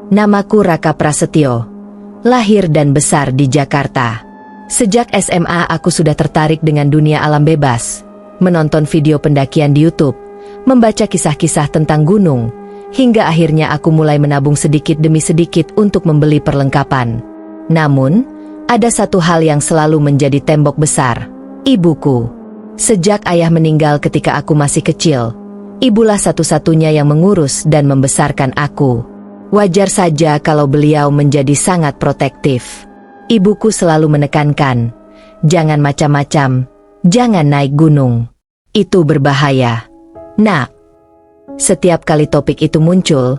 Namaku Raka Prasetyo, lahir dan besar di Jakarta. Sejak SMA aku sudah tertarik dengan dunia alam bebas, menonton video pendakian di YouTube, membaca kisah-kisah tentang gunung, hingga akhirnya aku mulai menabung sedikit demi sedikit untuk membeli perlengkapan. Namun, ada satu hal yang selalu menjadi tembok besar, ibuku. Sejak ayah meninggal ketika aku masih kecil, ibulah satu-satunya yang mengurus dan membesarkan aku. Wajar saja kalau beliau menjadi sangat protektif. Ibuku selalu menekankan, jangan macam-macam, jangan naik gunung. Itu berbahaya. Nak. Setiap kali topik itu muncul,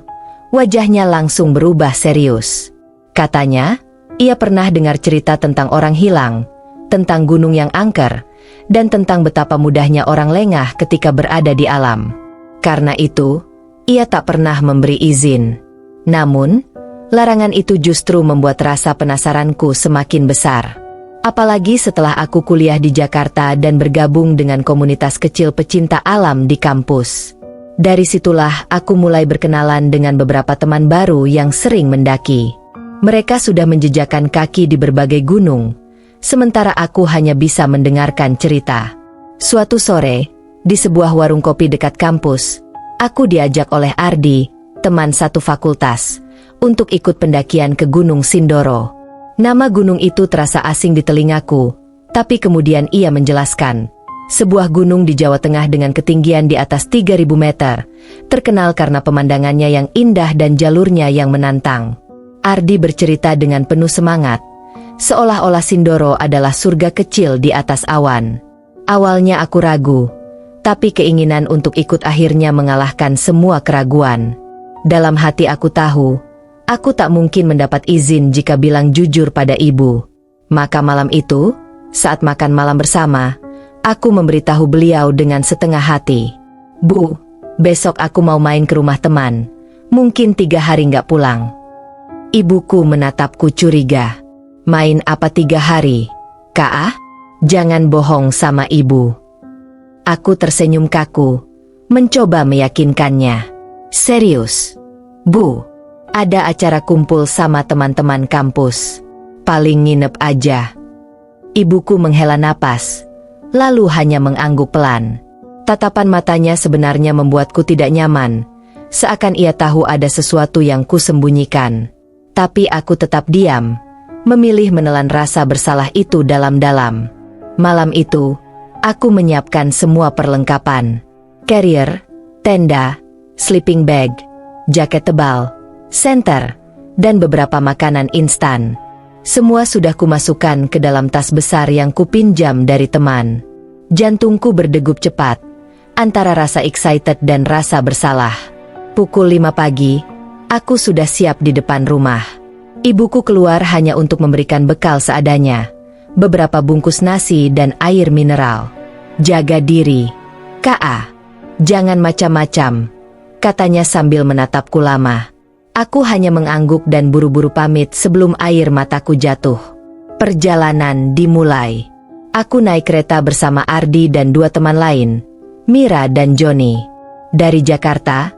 wajahnya langsung berubah serius. Katanya, ia pernah dengar cerita tentang orang hilang, tentang gunung yang angker, dan tentang betapa mudahnya orang lengah ketika berada di alam. Karena itu, ia tak pernah memberi izin. Namun, larangan itu justru membuat rasa penasaranku semakin besar. Apalagi setelah aku kuliah di Jakarta dan bergabung dengan komunitas kecil pecinta alam di kampus. Dari situlah aku mulai berkenalan dengan beberapa teman baru yang sering mendaki. Mereka sudah menjejakkan kaki di berbagai gunung, sementara aku hanya bisa mendengarkan cerita. Suatu sore, di sebuah warung kopi dekat kampus, aku diajak oleh Ardi, teman satu fakultas, untuk ikut pendakian ke Gunung Sindoro. Nama gunung itu terasa asing di telingaku, tapi kemudian ia menjelaskan, sebuah gunung di Jawa Tengah dengan ketinggian di atas 3.000 meter, terkenal karena pemandangannya yang indah dan jalurnya yang menantang. Ardi bercerita dengan penuh semangat, seolah-olah Sindoro adalah surga kecil di atas awan. Awalnya aku ragu, tapi keinginan untuk ikut akhirnya mengalahkan semua keraguan. Dalam hati aku tahu, aku tak mungkin mendapat izin jika bilang jujur pada ibu. Maka malam itu, saat makan malam bersama, aku memberitahu beliau dengan setengah hati. Bu, besok aku mau main ke rumah teman, mungkin 3 hari nggak pulang. Ibuku menatapku curiga. Main apa 3 hari? Kak, jangan bohong sama ibu. Aku tersenyum kaku, mencoba meyakinkannya. Serius, Bu, ada acara kumpul sama teman-teman kampus. Paling nginep aja. Ibuku menghela napas, lalu hanya mengangguk pelan. Tatapan matanya sebenarnya membuatku tidak nyaman, seakan ia tahu ada sesuatu yang kusembunyikan. Tapi aku tetap diam, memilih menelan rasa bersalah itu dalam-dalam. Malam itu, aku menyiapkan semua perlengkapan. Carrier, tenda, sleeping bag, jaket tebal, senter, dan beberapa makanan instan. Semua sudah kumasukkan ke dalam tas besar yang kupinjam dari teman. Jantungku berdegup cepat, antara rasa excited dan rasa bersalah. Pukul 5 pagi, aku sudah siap di depan rumah. Ibuku keluar hanya untuk memberikan bekal seadanya, beberapa bungkus nasi dan air mineral. Jaga diri, Kak, jangan macam-macam, katanya sambil menatapku lama. Aku hanya mengangguk dan buru-buru pamit sebelum air mataku jatuh. Perjalanan dimulai. Aku naik kereta bersama Ardi dan 2 teman lain, Mira dan Joni. Dari Jakarta,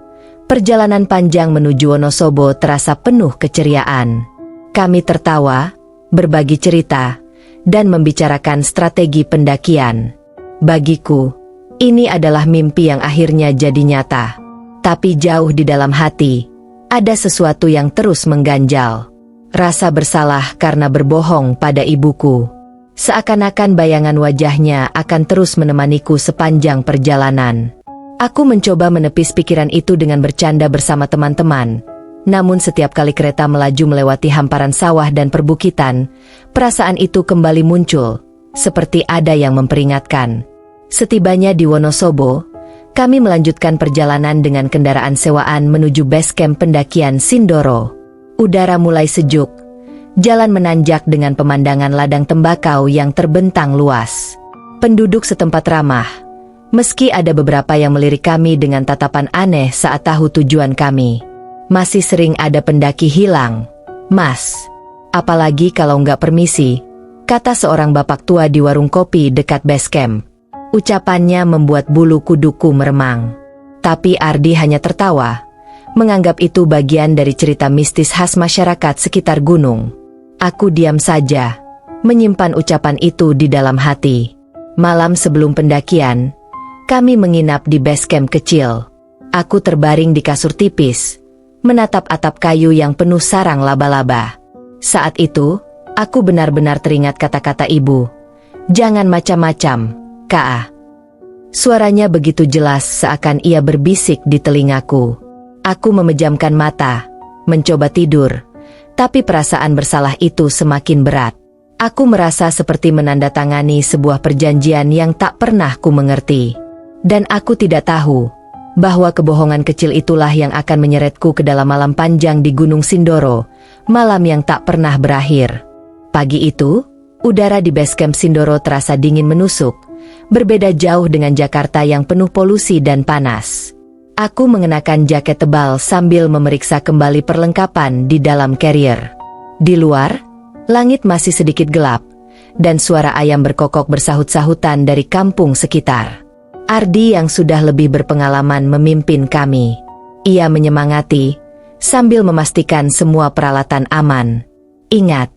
perjalanan panjang menuju Wonosobo terasa penuh keceriaan. Kami tertawa, berbagi cerita, dan membicarakan strategi pendakian. Bagiku, ini adalah mimpi yang akhirnya jadi nyata. Tapi jauh di dalam hati, ada sesuatu yang terus mengganjal. Rasa bersalah karena berbohong pada ibuku. Seakan-akan bayangan wajahnya akan terus menemaniku sepanjang perjalanan. Aku mencoba menepis pikiran itu dengan bercanda bersama teman-teman. Namun setiap kali kereta melaju melewati hamparan sawah dan perbukitan, perasaan itu kembali muncul, seperti ada yang memperingatkan. Setibanya di Wonosobo, kami melanjutkan perjalanan dengan kendaraan sewaan menuju base camp pendakian Sindoro. Udara mulai sejuk, jalan menanjak dengan pemandangan ladang tembakau yang terbentang luas. Penduduk setempat ramah, meski ada beberapa yang melirik kami dengan tatapan aneh saat tahu tujuan kami. Masih sering ada pendaki hilang. Mas, apalagi kalau nggak permisi, kata seorang bapak tua di warung kopi dekat base camp. Ucapannya membuat bulu kuduku meremang. Tapi Ardi hanya tertawa, menganggap itu bagian dari cerita mistis khas masyarakat sekitar gunung. Aku diam saja, menyimpan ucapan itu di dalam hati. Malam sebelum pendakian, kami menginap di base camp kecil. Aku terbaring di kasur tipis, menatap atap kayu yang penuh sarang laba-laba. Saat itu, aku benar-benar teringat kata-kata ibu. "Jangan macam-macam, Kak." Suaranya begitu jelas seakan ia berbisik di telingaku. Aku memejamkan mata, mencoba tidur, tapi perasaan bersalah itu semakin berat. Aku merasa seperti menandatangani sebuah perjanjian yang tak pernah ku mengerti. Dan aku tidak tahu bahwa kebohongan kecil itulah yang akan menyeretku ke dalam malam panjang di Gunung Sindoro, malam yang tak pernah berakhir. Pagi itu, udara di base camp Sindoro terasa dingin menusuk, berbeda jauh dengan Jakarta yang penuh polusi dan panas. Aku mengenakan jaket tebal sambil memeriksa kembali perlengkapan di dalam carrier. Di luar, langit masih sedikit gelap, dan suara ayam berkokok bersahut-sahutan dari kampung sekitar. Ardi yang sudah lebih berpengalaman memimpin kami. Ia menyemangati, sambil memastikan semua peralatan aman. "Ingat,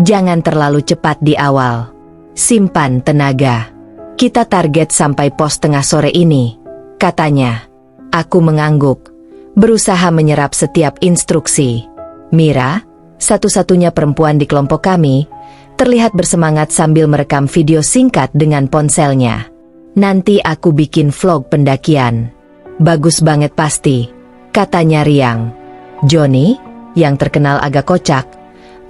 jangan terlalu cepat di awal. Simpan tenaga. Kita target sampai pos tengah sore ini," katanya. Aku mengangguk, berusaha menyerap setiap instruksi. Mira, satu-satunya perempuan di kelompok kami, terlihat bersemangat sambil merekam video singkat dengan ponselnya. "Nanti aku bikin vlog pendakian." "Bagus banget pasti," katanya riang. Johnny, yang terkenal agak kocak,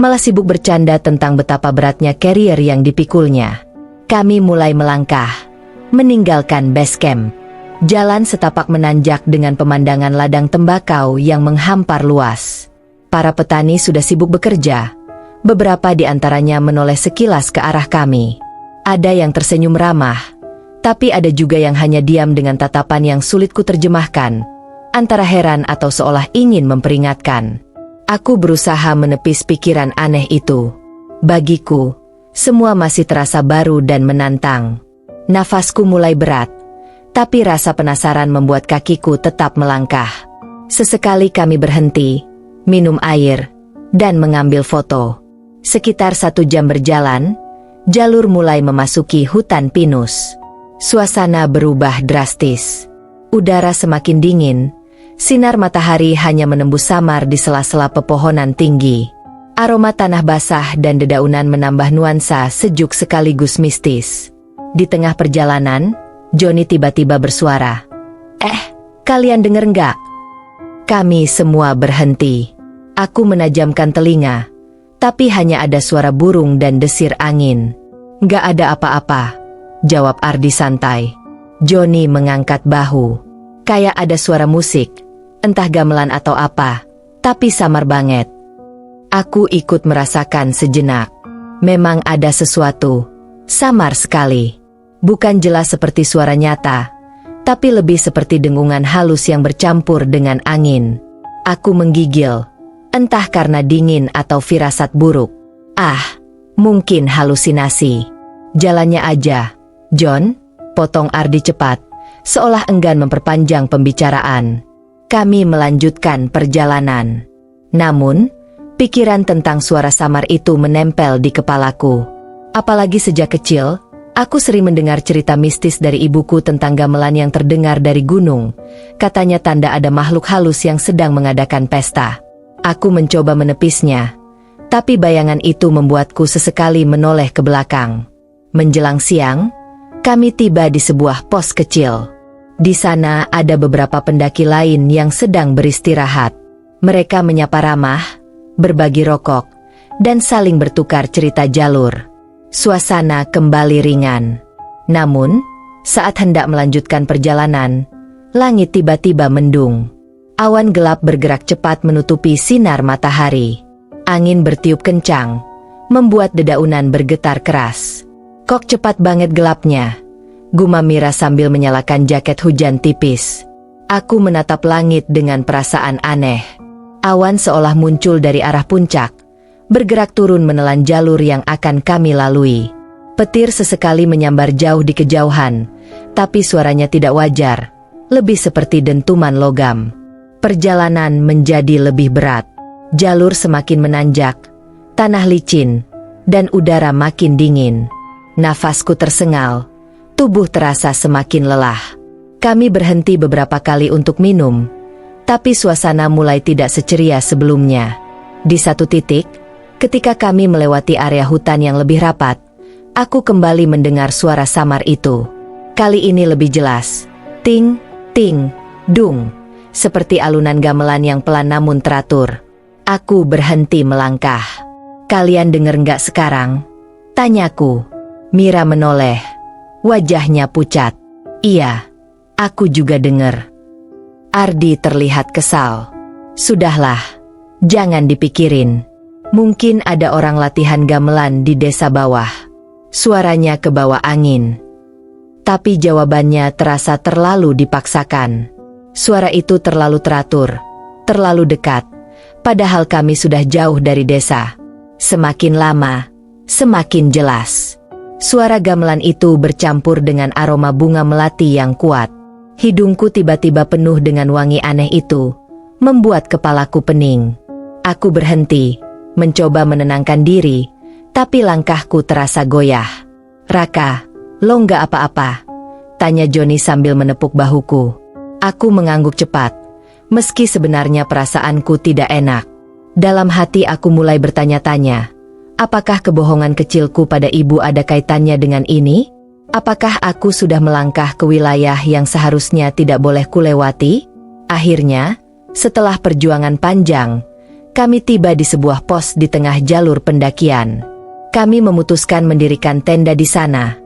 malah sibuk bercanda tentang betapa beratnya carrier yang dipikulnya. Kami mulai melangkah, meninggalkan base camp. Jalan setapak menanjak dengan pemandangan ladang tembakau yang menghampar luas. Para petani sudah sibuk bekerja, beberapa di antaranya menoleh sekilas ke arah kami. Ada yang tersenyum ramah, tapi ada juga yang hanya diam dengan tatapan yang sulit ku terjemahkan, antara heran atau seolah ingin memperingatkan. Aku berusaha menepis pikiran aneh itu. Bagiku, semua masih terasa baru dan menantang. Nafasku mulai berat, tapi rasa penasaran membuat kakiku tetap melangkah. Sesekali kami berhenti, minum air, dan mengambil foto. Sekitar 1 jam berjalan, jalur mulai memasuki hutan pinus. Suasana berubah drastis. Udara semakin dingin, sinar matahari hanya menembus samar di sela-sela pepohonan tinggi. Aroma tanah basah dan dedaunan menambah nuansa sejuk sekaligus mistis. Di tengah perjalanan, Johnny tiba-tiba bersuara. Kalian denger nggak?" Kami semua berhenti. Aku menajamkan telinga, tapi hanya ada suara burung dan desir angin. "Nggak ada apa-apa," jawab Ardi santai. Johnny mengangkat bahu. "Kayak ada suara musik, entah gamelan atau apa, tapi samar banget." Aku ikut merasakan sejenak. Memang ada sesuatu, samar sekali. Bukan jelas seperti suara nyata, tapi lebih seperti dengungan halus yang bercampur dengan angin. Aku menggigil, entah karena dingin atau firasat buruk. Mungkin halusinasi. "Jalannya aja, John," potong Ardi cepat, seolah enggan memperpanjang pembicaraan. Kami melanjutkan perjalanan. Namun, pikiran tentang suara samar itu menempel di kepalaku. Apalagi sejak kecil, aku sering mendengar cerita mistis dari ibuku tentang gamelan yang terdengar dari gunung. Katanya tanda ada makhluk halus yang sedang mengadakan pesta. Aku mencoba menepisnya, tapi bayangan itu membuatku sesekali menoleh ke belakang. Menjelang siang, kami tiba di sebuah pos kecil. Di sana ada beberapa pendaki lain yang sedang beristirahat. Mereka menyapa ramah, berbagi rokok, dan saling bertukar cerita jalur. Suasana kembali ringan. Namun, saat hendak melanjutkan perjalanan, langit tiba-tiba mendung. Awan gelap bergerak cepat menutupi sinar matahari. Angin bertiup kencang, membuat dedaunan bergetar keras. "Kok cepat banget gelapnya?" gumam Mira sambil menyalakan jaket hujan tipis. Aku menatap langit dengan perasaan aneh. Awan seolah muncul dari arah puncak, bergerak turun menelan jalur yang akan kami lalui. Petir sesekali menyambar jauh di kejauhan, tapi suaranya tidak wajar, lebih seperti dentuman logam. Perjalanan menjadi lebih berat. Jalur semakin menanjak, tanah licin, dan udara makin dingin. Nafasku tersengal, tubuh terasa semakin lelah. Kami berhenti beberapa kali untuk minum, tapi suasana mulai tidak seceria sebelumnya. Di satu titik, ketika kami melewati area hutan yang lebih rapat, aku kembali mendengar suara samar itu. Kali ini lebih jelas. Ting, ting, dung. Seperti alunan gamelan yang pelan namun teratur. Aku berhenti melangkah. "Kalian denger nggak sekarang?" tanyaku. Mira menoleh. Wajahnya pucat. "Iya, aku juga denger." Ardi terlihat kesal. "Sudahlah, jangan dipikirin. Mungkin ada orang latihan gamelan di desa bawah." Suaranya ke bawah angin. Tapi jawabannya terasa terlalu dipaksakan. Suara itu terlalu teratur, terlalu dekat, padahal kami sudah jauh dari desa. Semakin lama, semakin jelas. Suara gamelan itu bercampur dengan aroma bunga melati yang kuat. Hidungku tiba-tiba penuh dengan wangi aneh itu, membuat kepalaku pening. Aku berhenti, mencoba menenangkan diri, tapi langkahku terasa goyah. "Raka, lo nggak apa-apa?" tanya Joni sambil menepuk bahuku. Aku mengangguk cepat, meski sebenarnya perasaanku tidak enak. Dalam hati aku mulai bertanya-tanya, apakah kebohongan kecilku pada ibu ada kaitannya dengan ini? Apakah aku sudah melangkah ke wilayah yang seharusnya tidak boleh kulewati? Akhirnya, setelah perjuangan panjang, kami tiba di sebuah pos di tengah jalur pendakian. Kami memutuskan mendirikan tenda di sana,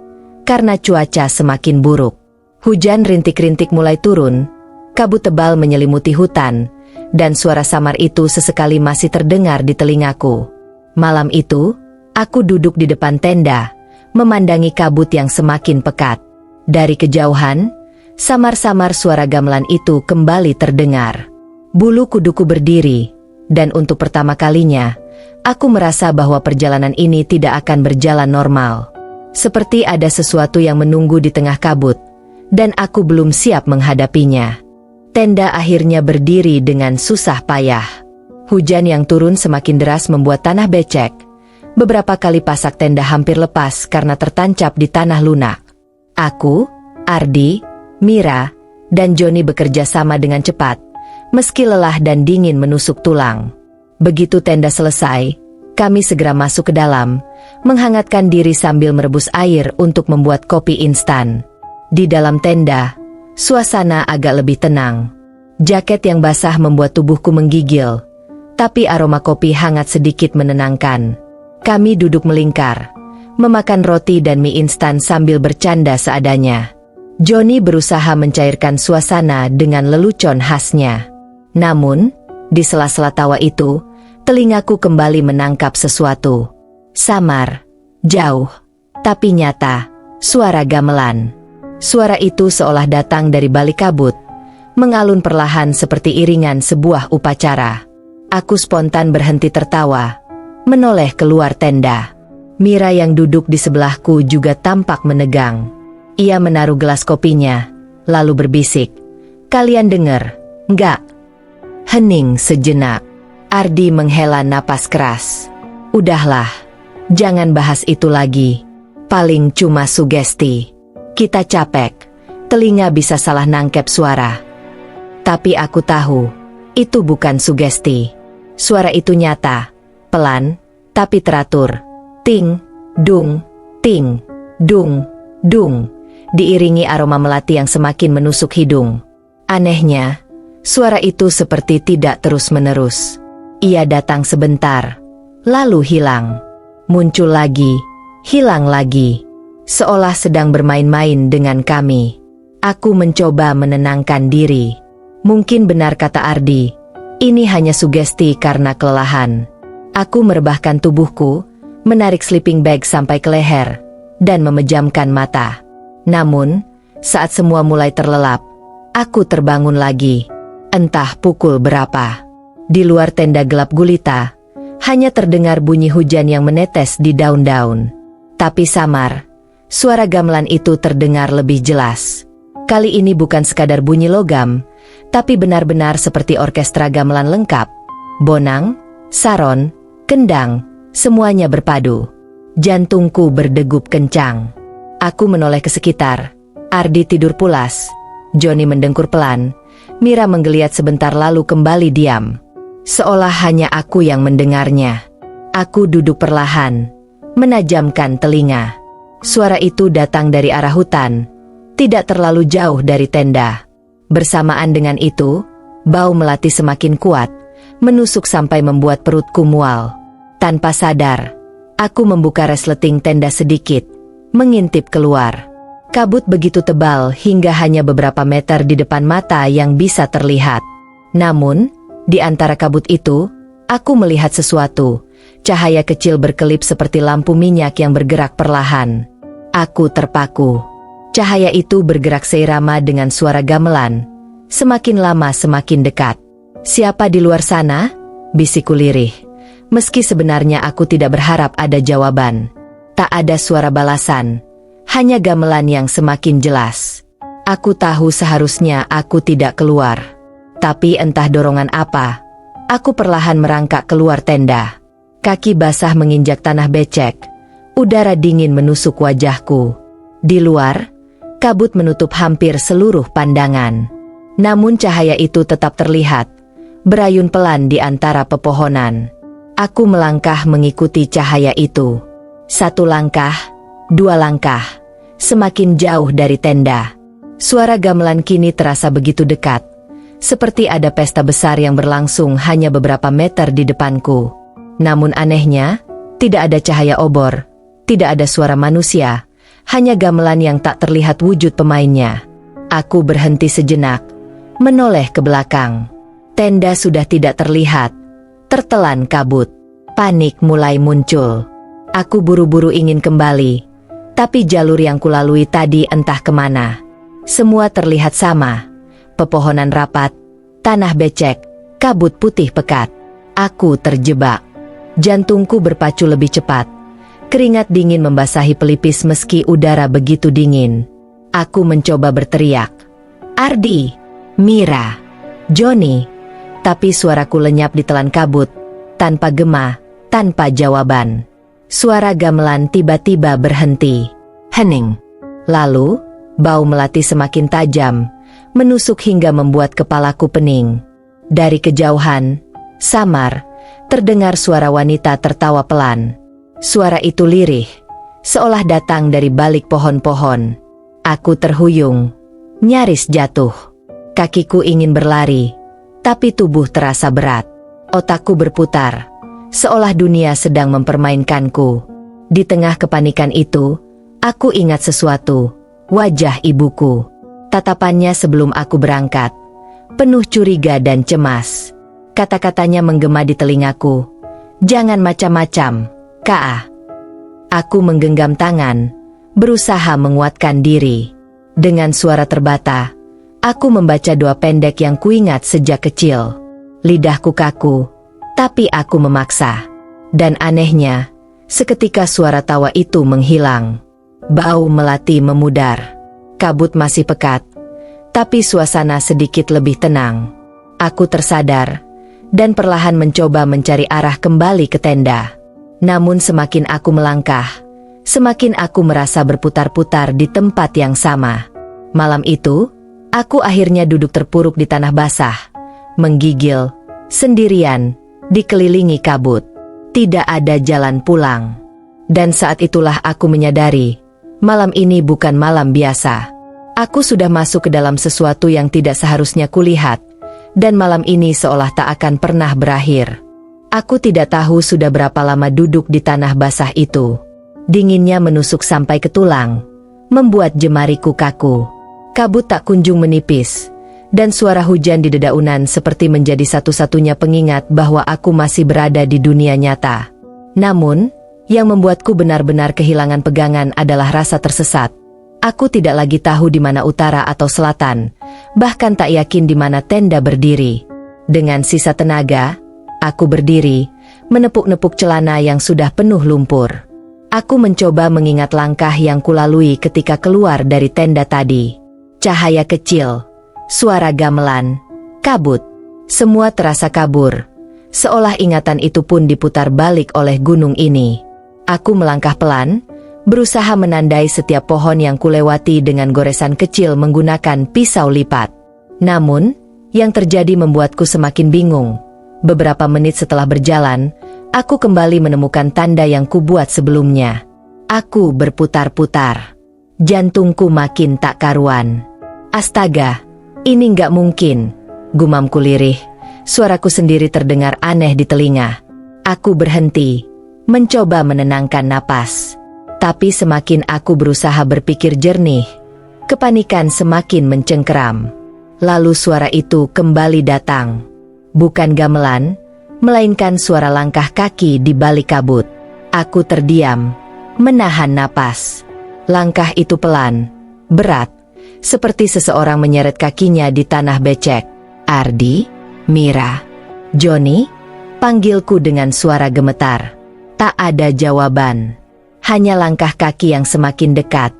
karena cuaca semakin buruk. Hujan rintik-rintik mulai turun, kabut tebal menyelimuti hutan, dan suara samar itu sesekali masih terdengar di telingaku. Malam itu, aku duduk di depan tenda, memandangi kabut yang semakin pekat. Dari kejauhan, samar-samar suara gamelan itu kembali terdengar. Bulu kuduku berdiri, dan untuk pertama kalinya, aku merasa bahwa perjalanan ini tidak akan berjalan normal. Seperti ada sesuatu yang menunggu di tengah kabut, dan aku belum siap menghadapinya. Tenda akhirnya berdiri dengan susah payah. Hujan yang turun semakin deras membuat tanah becek. Beberapa kali pasak tenda hampir lepas karena tertancap di tanah lunak. Aku, Ardi, Mira, dan Joni bekerja sama dengan cepat, meski lelah dan dingin menusuk tulang. Begitu tenda selesai, kami segera masuk ke dalam, menghangatkan diri sambil merebus air untuk membuat kopi instan. Di dalam tenda, suasana agak lebih tenang. Jaket yang basah membuat tubuhku menggigil, tapi aroma kopi hangat sedikit menenangkan. Kami duduk melingkar, memakan roti dan mie instan sambil bercanda seadanya. Joni berusaha mencairkan suasana dengan lelucon khasnya. Namun, di sela-sela tawa itu, telingaku kembali menangkap sesuatu. Samar, jauh, tapi nyata, suara gamelan. Suara itu seolah datang dari balik kabut, mengalun perlahan seperti iringan sebuah upacara. Aku spontan berhenti tertawa, menoleh keluar tenda. Mira yang duduk di sebelahku juga tampak menegang. Ia menaruh gelas kopinya, lalu berbisik, "Kalian dengar, enggak?" Hening sejenak. Ardi menghela napas keras. "Udahlah, jangan bahas itu lagi. Paling cuma sugesti. Kita capek, telinga bisa salah nangkep suara." Tapi aku tahu, itu bukan sugesti. Suara itu nyata, pelan, tapi teratur. Ting, dung, ting, dung, dung, diiringi aroma melati yang semakin menusuk hidung. Anehnya, suara itu seperti tidak terus-menerus. Ia datang sebentar, lalu hilang. Muncul lagi, hilang lagi. Seolah sedang bermain-main dengan kami. Aku mencoba menenangkan diri. Mungkin benar kata Ardi, ini hanya sugesti karena kelelahan. Aku merebahkan tubuhku, menarik sleeping bag sampai ke leher, dan memejamkan mata. Namun, saat semua mulai terlelap, aku terbangun lagi. Entah pukul berapa. Di luar tenda gelap gulita, hanya terdengar bunyi hujan yang menetes di daun-daun. Tapi samar, suara gamelan itu terdengar lebih jelas. Kali ini bukan sekadar bunyi logam, tapi benar-benar seperti orkestra gamelan lengkap. Bonang, saron, kendang, semuanya berpadu. Jantungku berdegup kencang. Aku menoleh ke sekitar. Ardi tidur pulas. Joni mendengkur pelan. Mira menggeliat sebentar lalu kembali diam. Seolah hanya aku yang mendengarnya. Aku duduk perlahan, menajamkan telinga. Suara itu datang dari arah hutan, tidak terlalu jauh dari tenda. Bersamaan dengan itu, bau melati semakin kuat, menusuk sampai membuat perutku mual. Tanpa sadar, aku membuka resleting tenda sedikit, mengintip keluar. Kabut begitu tebal hingga hanya beberapa meter di depan mata yang bisa terlihat. Namun, di antara kabut itu, aku melihat sesuatu. Cahaya kecil berkelip seperti lampu minyak yang bergerak perlahan. Aku terpaku. Cahaya itu bergerak seirama dengan suara gamelan. Semakin lama semakin dekat. "Siapa di luar sana?" bisikku lirih. Meski sebenarnya aku tidak berharap ada jawaban. Tak ada suara balasan. Hanya gamelan yang semakin jelas. Aku tahu seharusnya aku tidak keluar. Tapi entah dorongan apa, aku perlahan merangkak keluar tenda. Kaki basah menginjak tanah becek. Udara dingin menusuk wajahku. Di luar, kabut menutup hampir seluruh pandangan. Namun cahaya itu tetap terlihat, berayun pelan di antara pepohonan. Aku melangkah mengikuti cahaya itu. 1 langkah, 2 langkah, semakin jauh dari tenda. Suara gamelan kini terasa begitu dekat, seperti ada pesta besar yang berlangsung hanya beberapa meter di depanku. Namun anehnya, tidak ada cahaya obor, tidak ada suara manusia, hanya gamelan yang tak terlihat wujud pemainnya. Aku berhenti sejenak, menoleh ke belakang. Tenda sudah tidak terlihat, tertelan kabut. Panik mulai muncul. Aku buru-buru ingin kembali, tapi jalur yang kulalui tadi entah kemana. Semua terlihat sama, pepohonan rapat, tanah becek, kabut putih pekat. Aku terjebak. Jantungku berpacu lebih cepat. Keringat dingin membasahi pelipis meski udara begitu dingin. Aku mencoba berteriak, "Ardi, Mira, Joni," tapi suaraku lenyap ditelan kabut, tanpa gema, tanpa jawaban. Suara gamelan tiba-tiba berhenti. Hening. Lalu, bau melati semakin tajam, menusuk hingga membuat kepalaku pening. Dari kejauhan, samar, terdengar suara wanita tertawa pelan. Suara itu lirih, seolah datang dari balik pohon-pohon. Aku terhuyung, nyaris jatuh. Kakiku ingin berlari, tapi tubuh terasa berat. Otakku berputar, seolah dunia sedang mempermainkanku. Di tengah kepanikan itu, aku ingat sesuatu, wajah ibuku. Tatapannya sebelum aku berangkat, penuh curiga dan cemas. Kata-katanya menggema di telingaku, "Jangan macam-macam, Kak." Aku menggenggam tangan, berusaha menguatkan diri. Dengan suara terbata, aku membaca doa pendek yang kuingat sejak kecil. Lidahku kaku, tapi aku memaksa. Dan anehnya, seketika suara tawa itu menghilang. Bau melati memudar. Kabut masih pekat, tapi suasana sedikit lebih tenang. Aku tersadar, dan perlahan mencoba mencari arah kembali ke tenda. Namun semakin aku melangkah, semakin aku merasa berputar-putar di tempat yang sama. Malam itu, aku akhirnya duduk terpuruk di tanah basah, menggigil, sendirian, dikelilingi kabut. Tidak ada jalan pulang. Dan saat itulah aku menyadari, malam ini bukan malam biasa. Aku sudah masuk ke dalam sesuatu yang tidak seharusnya kulihat, dan malam ini seolah tak akan pernah berakhir. Aku tidak tahu sudah berapa lama duduk di tanah basah itu. Dinginnya menusuk sampai ke tulang, membuat jemariku kaku. Kabut tak kunjung menipis, dan suara hujan di dedaunan seperti menjadi satu-satunya pengingat bahwa aku masih berada di dunia nyata. Namun, yang membuatku benar-benar kehilangan pegangan adalah rasa tersesat. Aku tidak lagi tahu di mana utara atau selatan, bahkan tak yakin di mana tenda berdiri. Dengan sisa tenaga, aku berdiri, menepuk-nepuk celana yang sudah penuh lumpur. Aku mencoba mengingat langkah yang kulalui ketika keluar dari tenda tadi. Cahaya kecil, suara gamelan, Kabut. Semua terasa kabur. Seolah ingatan itu pun diputar balik oleh gunung ini. Aku melangkah pelan, berusaha menandai setiap pohon yang kulewati dengan goresan kecil menggunakan pisau lipat. Namun, yang terjadi membuatku semakin bingung. Beberapa menit setelah berjalan, aku kembali menemukan tanda yang kubuat sebelumnya. Aku berputar-putar. Jantungku makin tak karuan. Astaga, ini nggak mungkin, gumamku lirih. Suaraku sendiri terdengar aneh di telinga. Aku berhenti, mencoba menenangkan napas. Tapi semakin aku berusaha berpikir jernih, kepanikan semakin mencengkeram. Lalu suara itu kembali datang. Bukan gamelan, melainkan suara langkah kaki di balik kabut. Aku terdiam, menahan napas. Langkah itu pelan, berat, seperti seseorang menyeret kakinya di tanah becek. Ardi? Mira? Joni? Panggilku dengan suara gemetar. Tak ada jawaban. Hanya langkah kaki yang semakin dekat.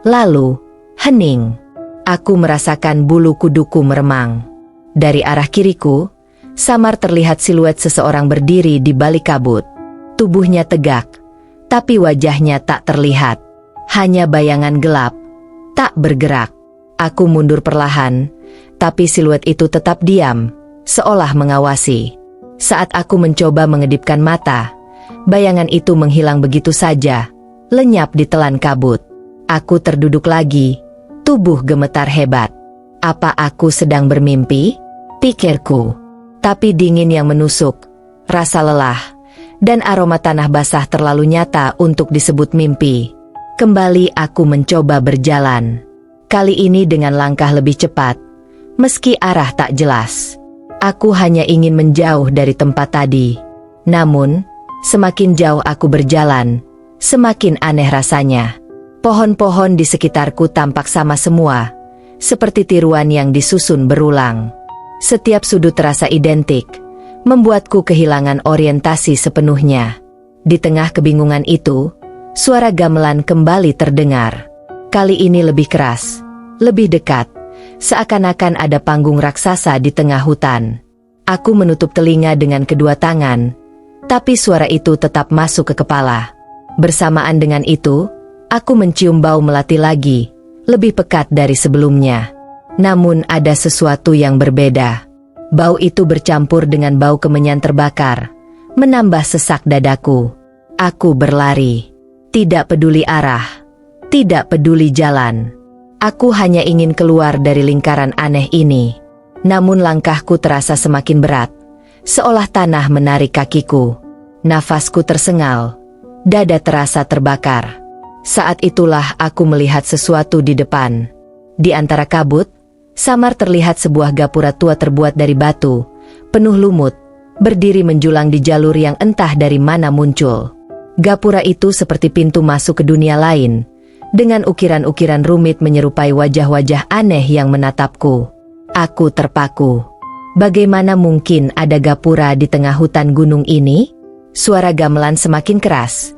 Lalu, hening. Aku merasakan bulu kuduku meremang. Dari arah kiriku, samar terlihat siluet seseorang berdiri di balik kabut. Tubuhnya tegak, tapi wajahnya tak terlihat. Hanya bayangan gelap, tak bergerak. Aku mundur perlahan, tapi siluet itu tetap diam, seolah mengawasi. Saat aku mencoba mengedipkan mata, bayangan itu menghilang begitu saja, lenyap di telan kabut. Aku terduduk lagi, tubuh gemetar hebat. Apa aku sedang bermimpi? Pikirku. Tapi dingin yang menusuk, rasa lelah, dan aroma tanah basah terlalu nyata untuk disebut mimpi. Kembali aku mencoba berjalan. Kali ini dengan langkah lebih cepat, meski arah tak jelas. Aku hanya ingin menjauh dari tempat tadi. Namun, semakin jauh aku berjalan, semakin aneh rasanya. Pohon-pohon di sekitarku tampak sama semua, seperti tiruan yang disusun berulang. Setiap sudut terasa identik, membuatku kehilangan orientasi sepenuhnya. Di tengah kebingungan itu, suara gamelan kembali terdengar. Kali ini lebih keras, lebih dekat, seakan-akan ada panggung raksasa di tengah hutan. Aku menutup telinga dengan kedua tangan, tapi suara itu tetap masuk ke kepala. Bersamaan dengan itu, aku mencium bau melati lagi, lebih pekat dari sebelumnya. Namun ada sesuatu yang berbeda. Bau itu bercampur dengan bau kemenyan terbakar, menambah sesak dadaku. Aku berlari. Tidak peduli arah, tidak peduli jalan. Aku hanya ingin keluar dari lingkaran aneh ini. Namun langkahku terasa semakin berat, seolah tanah menarik kakiku. Nafasku tersengal, dada terasa terbakar. Saat itulah aku melihat sesuatu di depan. Di antara kabut, samar terlihat sebuah gapura tua terbuat dari batu, penuh lumut, berdiri menjulang di jalur yang entah dari mana muncul. Gapura itu seperti pintu masuk ke dunia lain, dengan ukiran-ukiran rumit menyerupai wajah-wajah aneh yang menatapku. Aku terpaku. Bagaimana mungkin ada gapura di tengah hutan gunung ini? Suara gamelan semakin keras,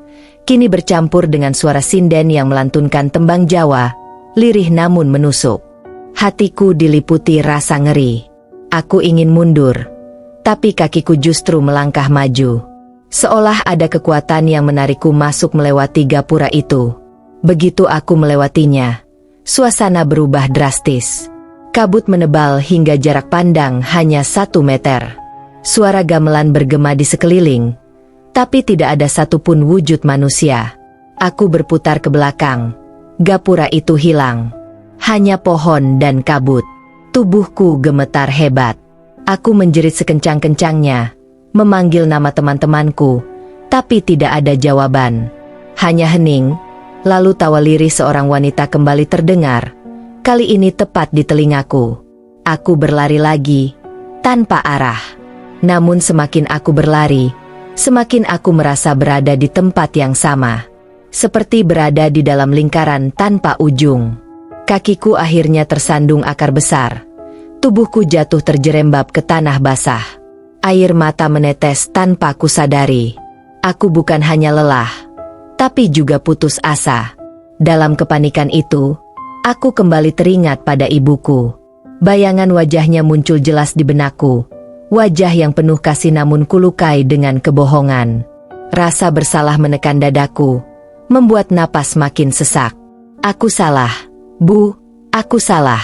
kini bercampur dengan suara sinden yang melantunkan tembang Jawa, lirih namun menusuk. Hatiku diliputi rasa ngeri. Aku ingin mundur, tapi kakiku justru melangkah maju. Seolah ada kekuatan yang menarikku masuk melewati gapura itu. Begitu aku melewatinya, suasana berubah drastis. Kabut menebal hingga jarak pandang hanya 1 meter. Suara gamelan bergema di sekeliling, tapi tidak ada satupun wujud manusia. Aku berputar ke belakang. Gapura itu hilang. Hanya pohon dan kabut. Tubuhku gemetar hebat. Aku menjerit sekencang-kencangnya, memanggil nama teman-temanku, tapi tidak ada jawaban. Hanya hening. Lalu tawa lirih seorang wanita kembali terdengar, kali ini tepat di telingaku. Aku berlari lagi, tanpa arah. Namun semakin aku berlari, semakin aku merasa berada di tempat yang sama. Seperti berada di dalam lingkaran tanpa ujung. Kakiku akhirnya tersandung akar besar. Tubuhku jatuh terjerembab ke tanah basah. Air mata menetes tanpa kusadari. Aku bukan hanya lelah, tapi juga putus asa. Dalam kepanikan itu, aku kembali teringat pada ibuku. Bayangan wajahnya muncul jelas di benakku. Wajah yang penuh kasih namun kulukai dengan kebohongan. Rasa bersalah menekan dadaku, membuat napas makin sesak. Aku salah, Bu, aku salah,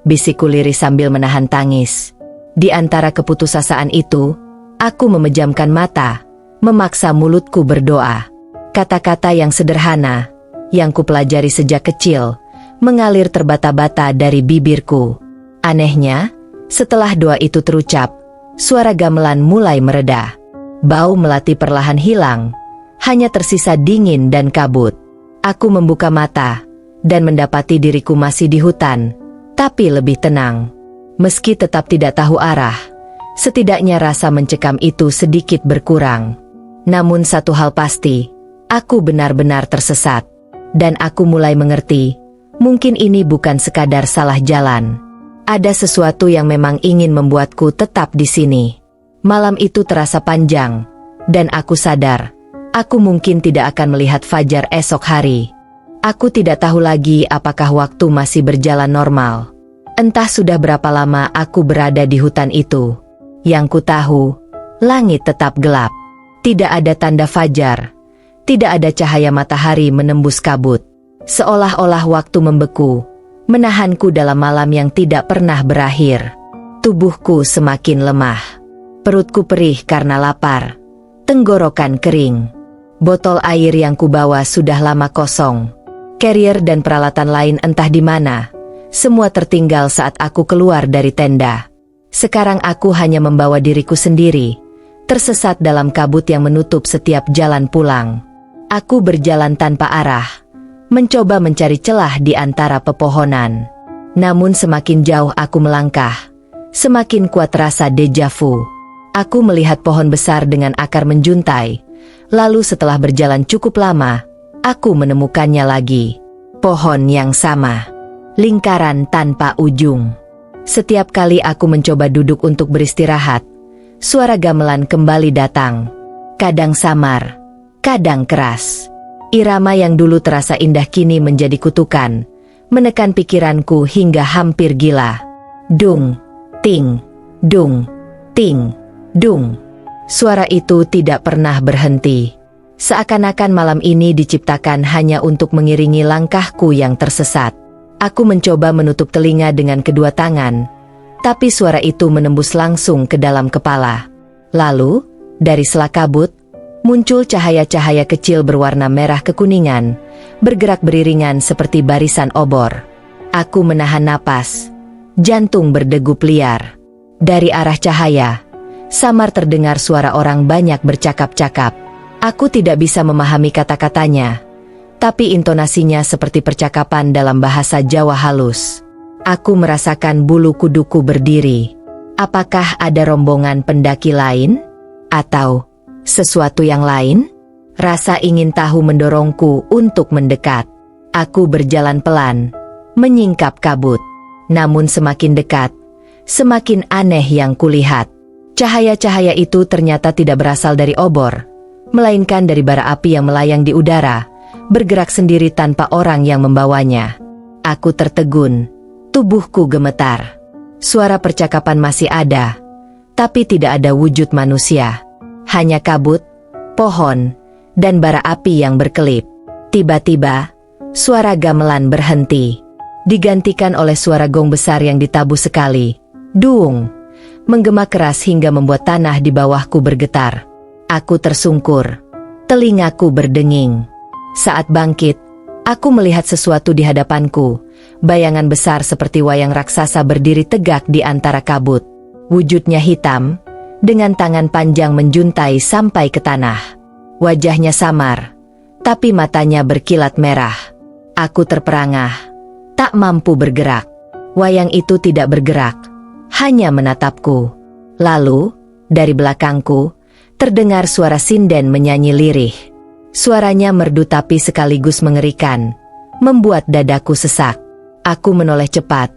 bisikku lirih sambil menahan tangis. Di antara keputusasaan itu, aku memejamkan mata, memaksa mulutku berdoa. Kata-kata yang sederhana, yang kupelajari sejak kecil, mengalir terbata-bata dari bibirku. Anehnya, setelah doa itu terucap, suara gamelan mulai mereda. Bau melati perlahan hilang, hanya tersisa dingin dan kabut. Aku membuka mata, dan mendapati diriku masih di hutan, tapi lebih tenang. Meski tetap tidak tahu arah, setidaknya rasa mencekam itu sedikit berkurang. Namun satu hal pasti, aku benar-benar tersesat. Dan aku mulai mengerti, mungkin ini bukan sekadar salah jalan. Ada sesuatu yang memang ingin membuatku tetap di sini. Malam itu terasa panjang, dan aku sadar, aku mungkin tidak akan melihat fajar esok hari. Aku tidak tahu lagi apakah waktu masih berjalan normal. Entah sudah berapa lama aku berada di hutan itu. Yang ku tahu, langit tetap gelap. Tidak ada tanda fajar. Tidak ada cahaya matahari menembus kabut. Seolah-olah waktu membeku, menahanku dalam malam yang tidak pernah berakhir. Tubuhku semakin lemah. Perutku perih karena lapar. Tenggorokan kering. Botol air yang kubawa sudah lama kosong. Carrier dan peralatan lain entah di mana. Semua tertinggal saat aku keluar dari tenda. Sekarang aku hanya membawa diriku sendiri, tersesat dalam kabut yang menutup setiap jalan pulang. Aku berjalan tanpa arah, mencoba mencari celah di antara pepohonan. Namun semakin jauh aku melangkah, semakin kuat rasa deja vu. Aku melihat pohon besar dengan akar menjuntai. Lalu setelah berjalan cukup lama, aku menemukannya lagi. Pohon yang sama. Lingkaran tanpa ujung. Setiap kali aku mencoba duduk untuk beristirahat, suara gamelan kembali datang. Kadang samar, kadang keras. Irama yang dulu terasa indah kini menjadi kutukan, menekan pikiranku hingga hampir gila. Dung, ting, dung, ting, dung. Suara itu tidak pernah berhenti. Seakan-akan malam ini diciptakan hanya untuk mengiringi langkahku yang tersesat. Aku mencoba menutup telinga dengan kedua tangan, tapi suara itu menembus langsung ke dalam kepala. Lalu, dari sela kabut, muncul cahaya-cahaya kecil berwarna merah kekuningan, bergerak beriringan seperti barisan obor. Aku menahan napas, jantung berdegup liar. Dari arah cahaya, samar terdengar suara orang banyak bercakap-cakap. Aku tidak bisa memahami kata-katanya, tapi intonasinya seperti percakapan dalam bahasa Jawa halus. Aku merasakan bulu kuduku berdiri. Apakah ada rombongan pendaki lain? Atau sesuatu yang lain? Rasa ingin tahu mendorongku untuk mendekat. Aku berjalan pelan, menyingkap kabut. Namun semakin dekat, semakin aneh yang kulihat. Cahaya-cahaya itu ternyata tidak berasal dari obor, melainkan dari bara api yang melayang di udara, bergerak sendiri tanpa orang yang membawanya. Aku tertegun, tubuhku gemetar. Suara percakapan masih ada, tapi tidak ada wujud manusia. Hanya kabut, pohon, dan bara api yang berkelip. Tiba-tiba, suara gamelan berhenti, digantikan oleh suara gong besar yang ditabuh sekali. Duung, menggema keras hingga membuat tanah di bawahku bergetar. Aku tersungkur, telingaku berdenging. Saat bangkit, aku melihat sesuatu di hadapanku. Bayangan besar seperti wayang raksasa berdiri tegak di antara kabut. Wujudnya hitam, dengan tangan panjang menjuntai sampai ke tanah. Wajahnya samar, tapi matanya berkilat merah. Aku terperangah, tak mampu bergerak. Wayang itu tidak bergerak, hanya menatapku. Lalu, dari belakangku, terdengar suara sinden menyanyi lirih. Suaranya merdu tapi sekaligus mengerikan, membuat dadaku sesak. Aku menoleh cepat,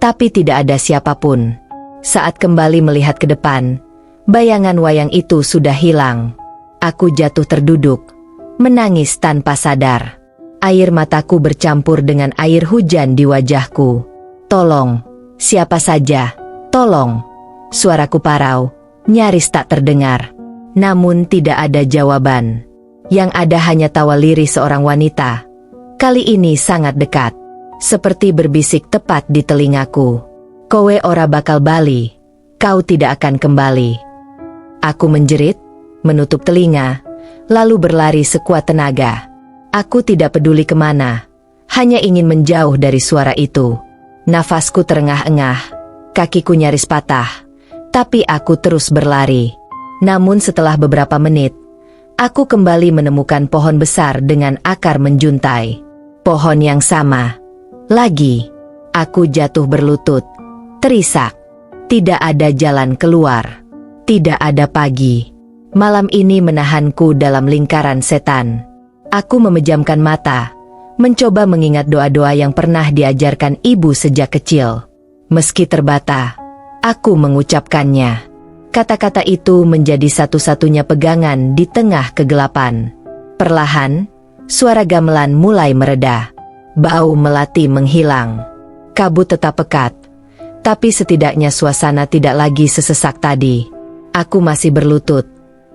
tapi tidak ada siapapun. Saat kembali melihat ke depan, bayangan wayang itu sudah hilang. Aku jatuh terduduk, menangis tanpa sadar. Air mataku bercampur dengan air hujan di wajahku. Tolong, Siapa saja? Tolong. Suaraku parau, nyaris tak terdengar. Namun tidak ada jawaban. Yang ada hanya tawa lirih seorang wanita. Kali ini sangat dekat. Seperti berbisik tepat di telingaku. Kowe ora bakal bali. Kau tidak akan kembali. Aku menjerit, menutup telinga, lalu berlari sekuat tenaga. Aku tidak peduli kemana. Hanya ingin menjauh dari suara itu. Nafasku terengah-engah, kakiku nyaris patah, tapi aku terus berlari. Namun setelah beberapa menit, aku kembali menemukan pohon besar dengan akar menjuntai. Pohon yang sama. Lagi, aku jatuh berlutut, terisak. Tidak ada jalan keluar. Tidak ada pagi. Malam ini menahanku dalam lingkaran setan. Aku memejamkan mata, mencoba mengingat doa-doa yang pernah diajarkan ibu sejak kecil. Meski terbata, aku mengucapkannya. Kata-kata itu menjadi satu-satunya pegangan di tengah kegelapan. Perlahan, suara gamelan mulai mereda. Bau melati menghilang. Kabut tetap pekat, tapi setidaknya suasana tidak lagi sesesak tadi. Aku masih berlutut,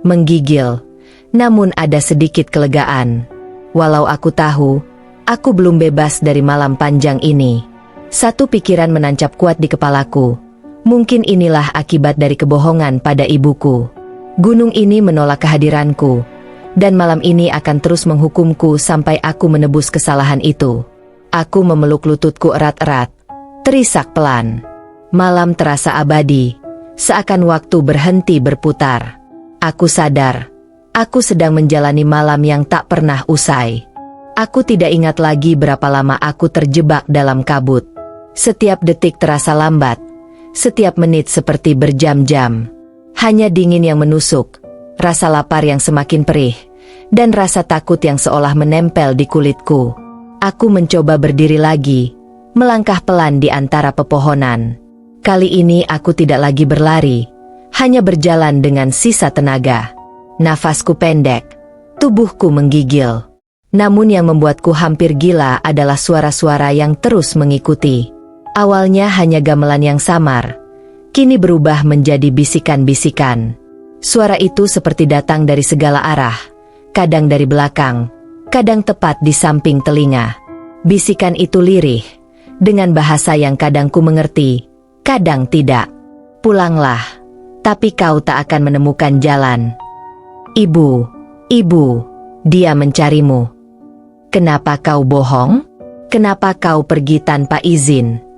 menggigil, namun ada sedikit kelegaan. Walau aku tahu, aku belum bebas dari malam panjang ini. Satu pikiran menancap kuat di kepalaku. Mungkin inilah akibat dari kebohongan pada ibuku. Gunung ini menolak kehadiranku, dan malam ini akan terus menghukumku sampai aku menebus kesalahan itu. Aku memeluk lututku erat-erat, terisak pelan. Malam terasa abadi, seakan waktu berhenti berputar. Aku sadar, aku sedang menjalani malam yang tak pernah usai. Aku tidak ingat lagi berapa lama aku terjebak dalam kabut. Setiap detik terasa lambat, setiap menit seperti berjam-jam. Hanya dingin yang menusuk, rasa lapar yang semakin perih, dan rasa takut yang seolah menempel di kulitku. Aku mencoba berdiri lagi, melangkah pelan di antara pepohonan. Kali ini aku tidak lagi berlari, hanya berjalan dengan sisa tenaga. Nafasku pendek, tubuhku menggigil. Namun yang membuatku hampir gila adalah suara-suara yang terus mengikuti. Awalnya hanya gamelan yang samar, kini berubah menjadi bisikan-bisikan. Suara itu seperti datang dari segala arah, kadang dari belakang, kadang tepat di samping telinga. Bisikan itu lirih, dengan bahasa yang kadang ku mengerti, kadang tidak. Pulanglah, tapi kau tak akan menemukan jalan. Ibu, ibu, dia mencarimu. Kenapa kau bohong? Kenapa kau pergi tanpa izin?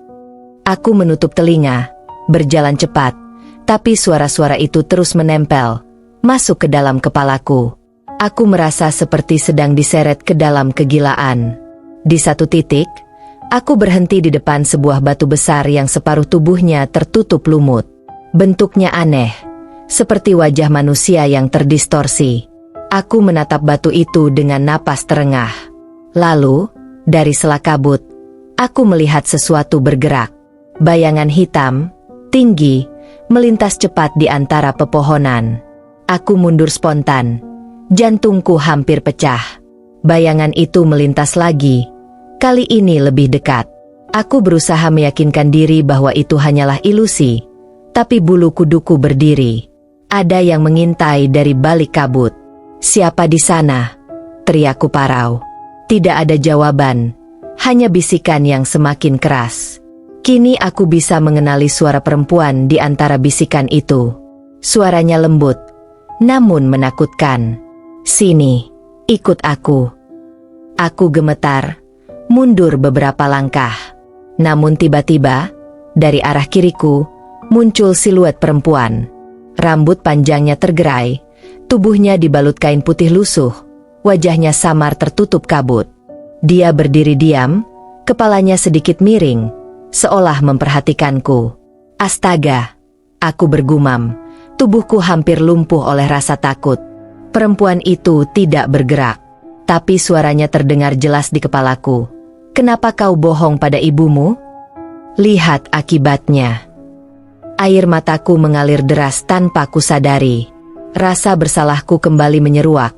Aku menutup telinga, berjalan cepat, tapi suara-suara itu terus menempel, masuk ke dalam kepalaku. Aku merasa seperti sedang diseret ke dalam kegilaan. Di satu titik, aku berhenti di depan sebuah batu besar yang separuh tubuhnya tertutup lumut. Bentuknya aneh, seperti wajah manusia yang terdistorsi. Aku menatap batu itu dengan napas terengah. Lalu, dari sela kabut, aku melihat sesuatu bergerak. Bayangan hitam, tinggi, melintas cepat di antara pepohonan. Aku mundur spontan, jantungku hampir pecah. Bayangan itu melintas lagi, kali ini lebih dekat. Aku berusaha meyakinkan diri bahwa itu hanyalah ilusi, tapi bulu kuduku berdiri. Ada yang mengintai dari balik kabut. Siapa di sana? Teriakku parau. Tidak ada jawaban, hanya bisikan yang semakin keras. Kini aku bisa mengenali suara perempuan di antara bisikan itu. Suaranya lembut, namun menakutkan. Sini, ikut aku. Aku gemetar, mundur beberapa langkah. Namun tiba-tiba, dari arah kiriku, muncul siluet perempuan. Rambut panjangnya tergerai, tubuhnya dibalut kain putih lusuh. Wajahnya samar tertutup kabut. Dia berdiri diam, kepalanya sedikit miring, seolah memperhatikanku. Astaga, aku bergumam, tubuhku hampir lumpuh oleh rasa takut. Perempuan itu tidak bergerak, tapi suaranya terdengar jelas di kepalaku. Kenapa kau bohong pada ibumu? Lihat akibatnya. Air mataku mengalir deras tanpa kusadari. Rasa bersalahku kembali menyeruak,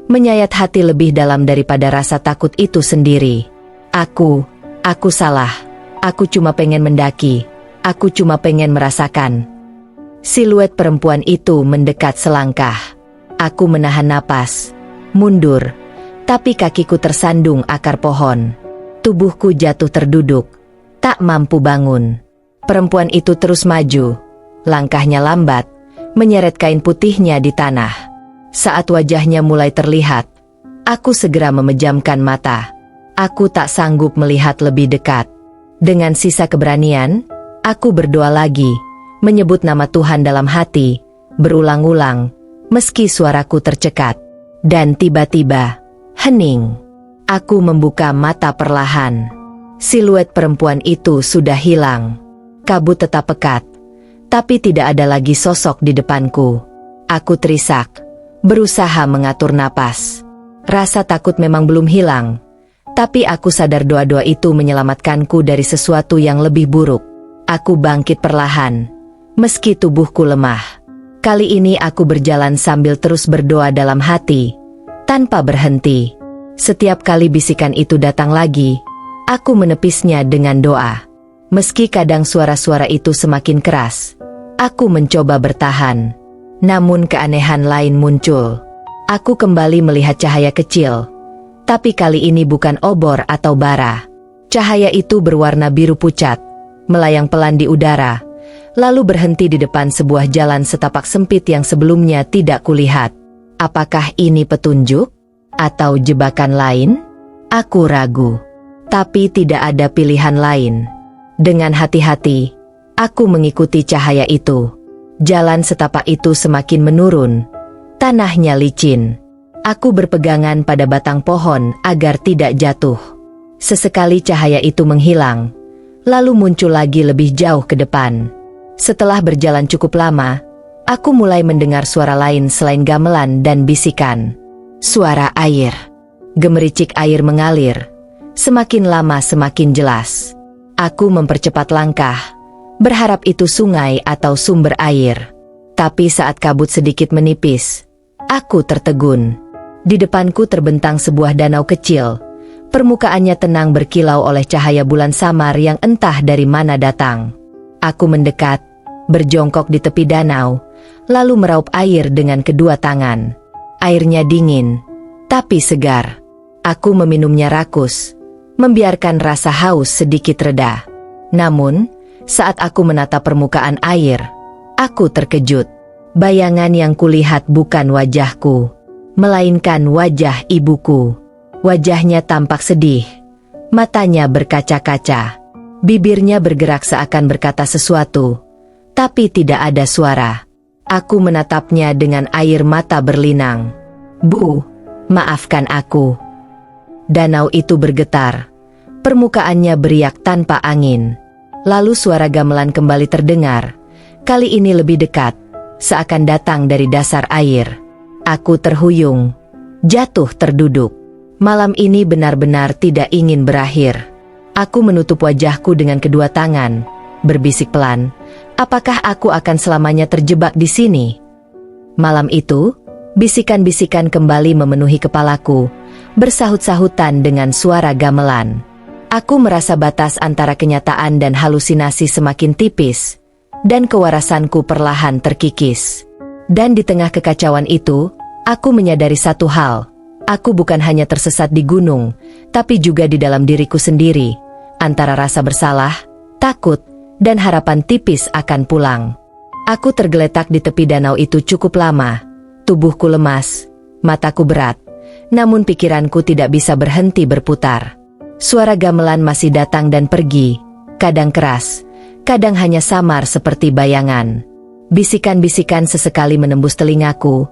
menyayat hati lebih dalam daripada rasa takut itu sendiri. Aku salah. Aku cuma pengen mendaki, Aku cuma pengen merasakan. Siluet perempuan itu mendekat selangkah. Aku menahan napas, mundur, tapi kakiku tersandung akar pohon. Tubuhku jatuh terduduk, tak mampu bangun. Perempuan itu terus maju, langkahnya lambat, menyeret kain putihnya di tanah. Saat wajahnya mulai terlihat, aku segera memejamkan mata. Aku tak sanggup melihat lebih dekat. Dengan sisa keberanian, aku berdoa lagi, menyebut nama Tuhan dalam hati, berulang-ulang, meski suaraku tercekat. Dan tiba-tiba, hening. Aku membuka mata perlahan. Siluet perempuan itu sudah hilang. Kabut tetap pekat, tapi tidak ada lagi sosok di depanku. Aku terisak, berusaha mengatur napas. Rasa takut memang belum hilang, tapi aku sadar doa-doa itu menyelamatkanku dari sesuatu yang lebih buruk. Aku bangkit perlahan, meski tubuhku lemah. Kali ini aku berjalan sambil terus berdoa dalam hati, tanpa berhenti. Setiap kali bisikan itu datang lagi, aku menepisnya dengan doa. Meski kadang suara-suara itu semakin keras, aku mencoba bertahan. Namun keanehan lain muncul. Aku kembali melihat cahaya kecil, tapi kali ini bukan obor atau bara. Cahaya itu berwarna biru pucat, melayang pelan di udara, lalu berhenti di depan sebuah jalan setapak sempit yang sebelumnya tidak kulihat. Apakah ini petunjuk? Atau jebakan lain? Aku ragu. Tapi tidak ada pilihan lain. Dengan hati-hati, aku mengikuti cahaya itu. Jalan setapak itu semakin menurun. Tanahnya licin. Aku berpegangan pada batang pohon agar tidak jatuh. Sesekali cahaya itu menghilang, lalu muncul lagi lebih jauh ke depan. Setelah berjalan cukup lama, aku mulai mendengar suara lain selain gamelan dan bisikan. Suara air. Gemericik air mengalir. Semakin lama semakin jelas. Aku mempercepat langkah, berharap itu sungai atau sumber air. Tapi saat kabut sedikit menipis, aku tertegun. Di depanku terbentang sebuah danau kecil. Permukaannya tenang berkilau oleh cahaya bulan samar yang entah dari mana datang. Aku mendekat, berjongkok di tepi danau, lalu meraup air dengan kedua tangan. Airnya dingin, tapi segar. Aku meminumnya rakus, membiarkan rasa haus sedikit reda. Namun, saat aku menatap permukaan air, aku terkejut. Bayangan yang kulihat bukan wajahku, melainkan wajah ibuku. Wajahnya tampak sedih, matanya berkaca-kaca, bibirnya bergerak seakan berkata sesuatu, tapi tidak ada suara. Aku menatapnya dengan air mata berlinang. Bu, maafkan aku. Danau itu bergetar. Permukaannya beriak tanpa angin. Lalu suara gamelan kembali terdengar. Kali ini lebih dekat, seakan datang dari dasar air. Aku terhuyung, jatuh terduduk. Malam ini benar-benar tidak ingin berakhir. Aku menutup wajahku dengan kedua tangan, berbisik pelan, apakah aku akan selamanya terjebak di sini? Malam itu, bisikan-bisikan kembali memenuhi kepalaku, bersahut-sahutan dengan suara gamelan. Aku merasa batas antara kenyataan dan halusinasi semakin tipis, dan kewarasanku perlahan terkikis. Dan di tengah kekacauan itu, aku menyadari satu hal. Aku bukan hanya tersesat di gunung, tapi juga di dalam diriku sendiri, antara rasa bersalah, takut, dan harapan tipis akan pulang. Aku tergeletak di tepi danau itu cukup lama. Tubuhku lemas, mataku berat, namun pikiranku tidak bisa berhenti berputar. Suara gamelan masih datang dan pergi, kadang keras, kadang hanya samar seperti bayangan. Bisikan-bisikan sesekali menembus telingaku,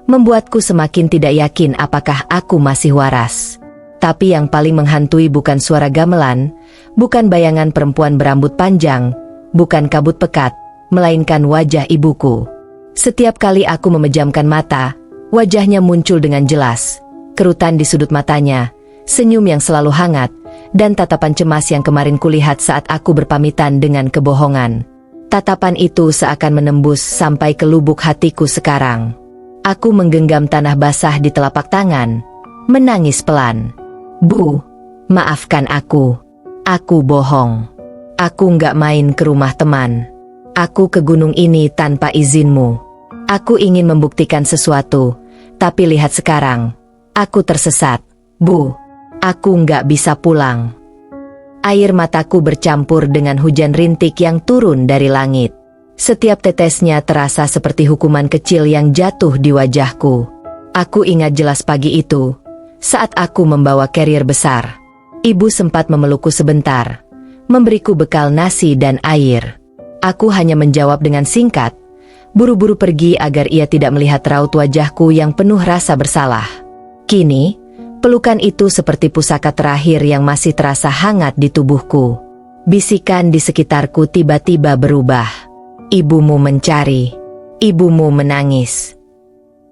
membuatku semakin tidak yakin apakah aku masih waras. Tapi yang paling menghantui bukan suara gamelan, bukan bayangan perempuan berambut panjang, bukan kabut pekat, melainkan wajah ibuku. Setiap kali aku memejamkan mata, wajahnya muncul dengan jelas. Kerutan di sudut matanya, senyum yang selalu hangat, dan tatapan cemas yang kemarin kulihat saat aku berpamitan dengan kebohongan. Tatapan itu seakan menembus sampai ke lubuk hatiku sekarang. Aku menggenggam tanah basah di telapak tangan, menangis pelan. Bu, maafkan aku. Aku bohong. Aku nggak main ke rumah teman. Aku ke gunung ini tanpa izinmu. Aku ingin membuktikan sesuatu, tapi lihat sekarang. Aku tersesat. Bu, aku nggak bisa pulang. Air mataku bercampur dengan hujan rintik yang turun dari langit. Setiap tetesnya terasa seperti hukuman kecil yang jatuh di wajahku. Aku ingat jelas pagi itu, saat aku membawa carrier besar. Ibu sempat memelukku sebentar, memberiku bekal nasi dan air. Aku hanya menjawab dengan singkat, buru-buru pergi agar ia tidak melihat raut wajahku yang penuh rasa bersalah. Kini, pelukan itu seperti pusaka terakhir yang masih terasa hangat di tubuhku. Bisikan di sekitarku tiba-tiba berubah. Ibumu mencari. Ibumu menangis.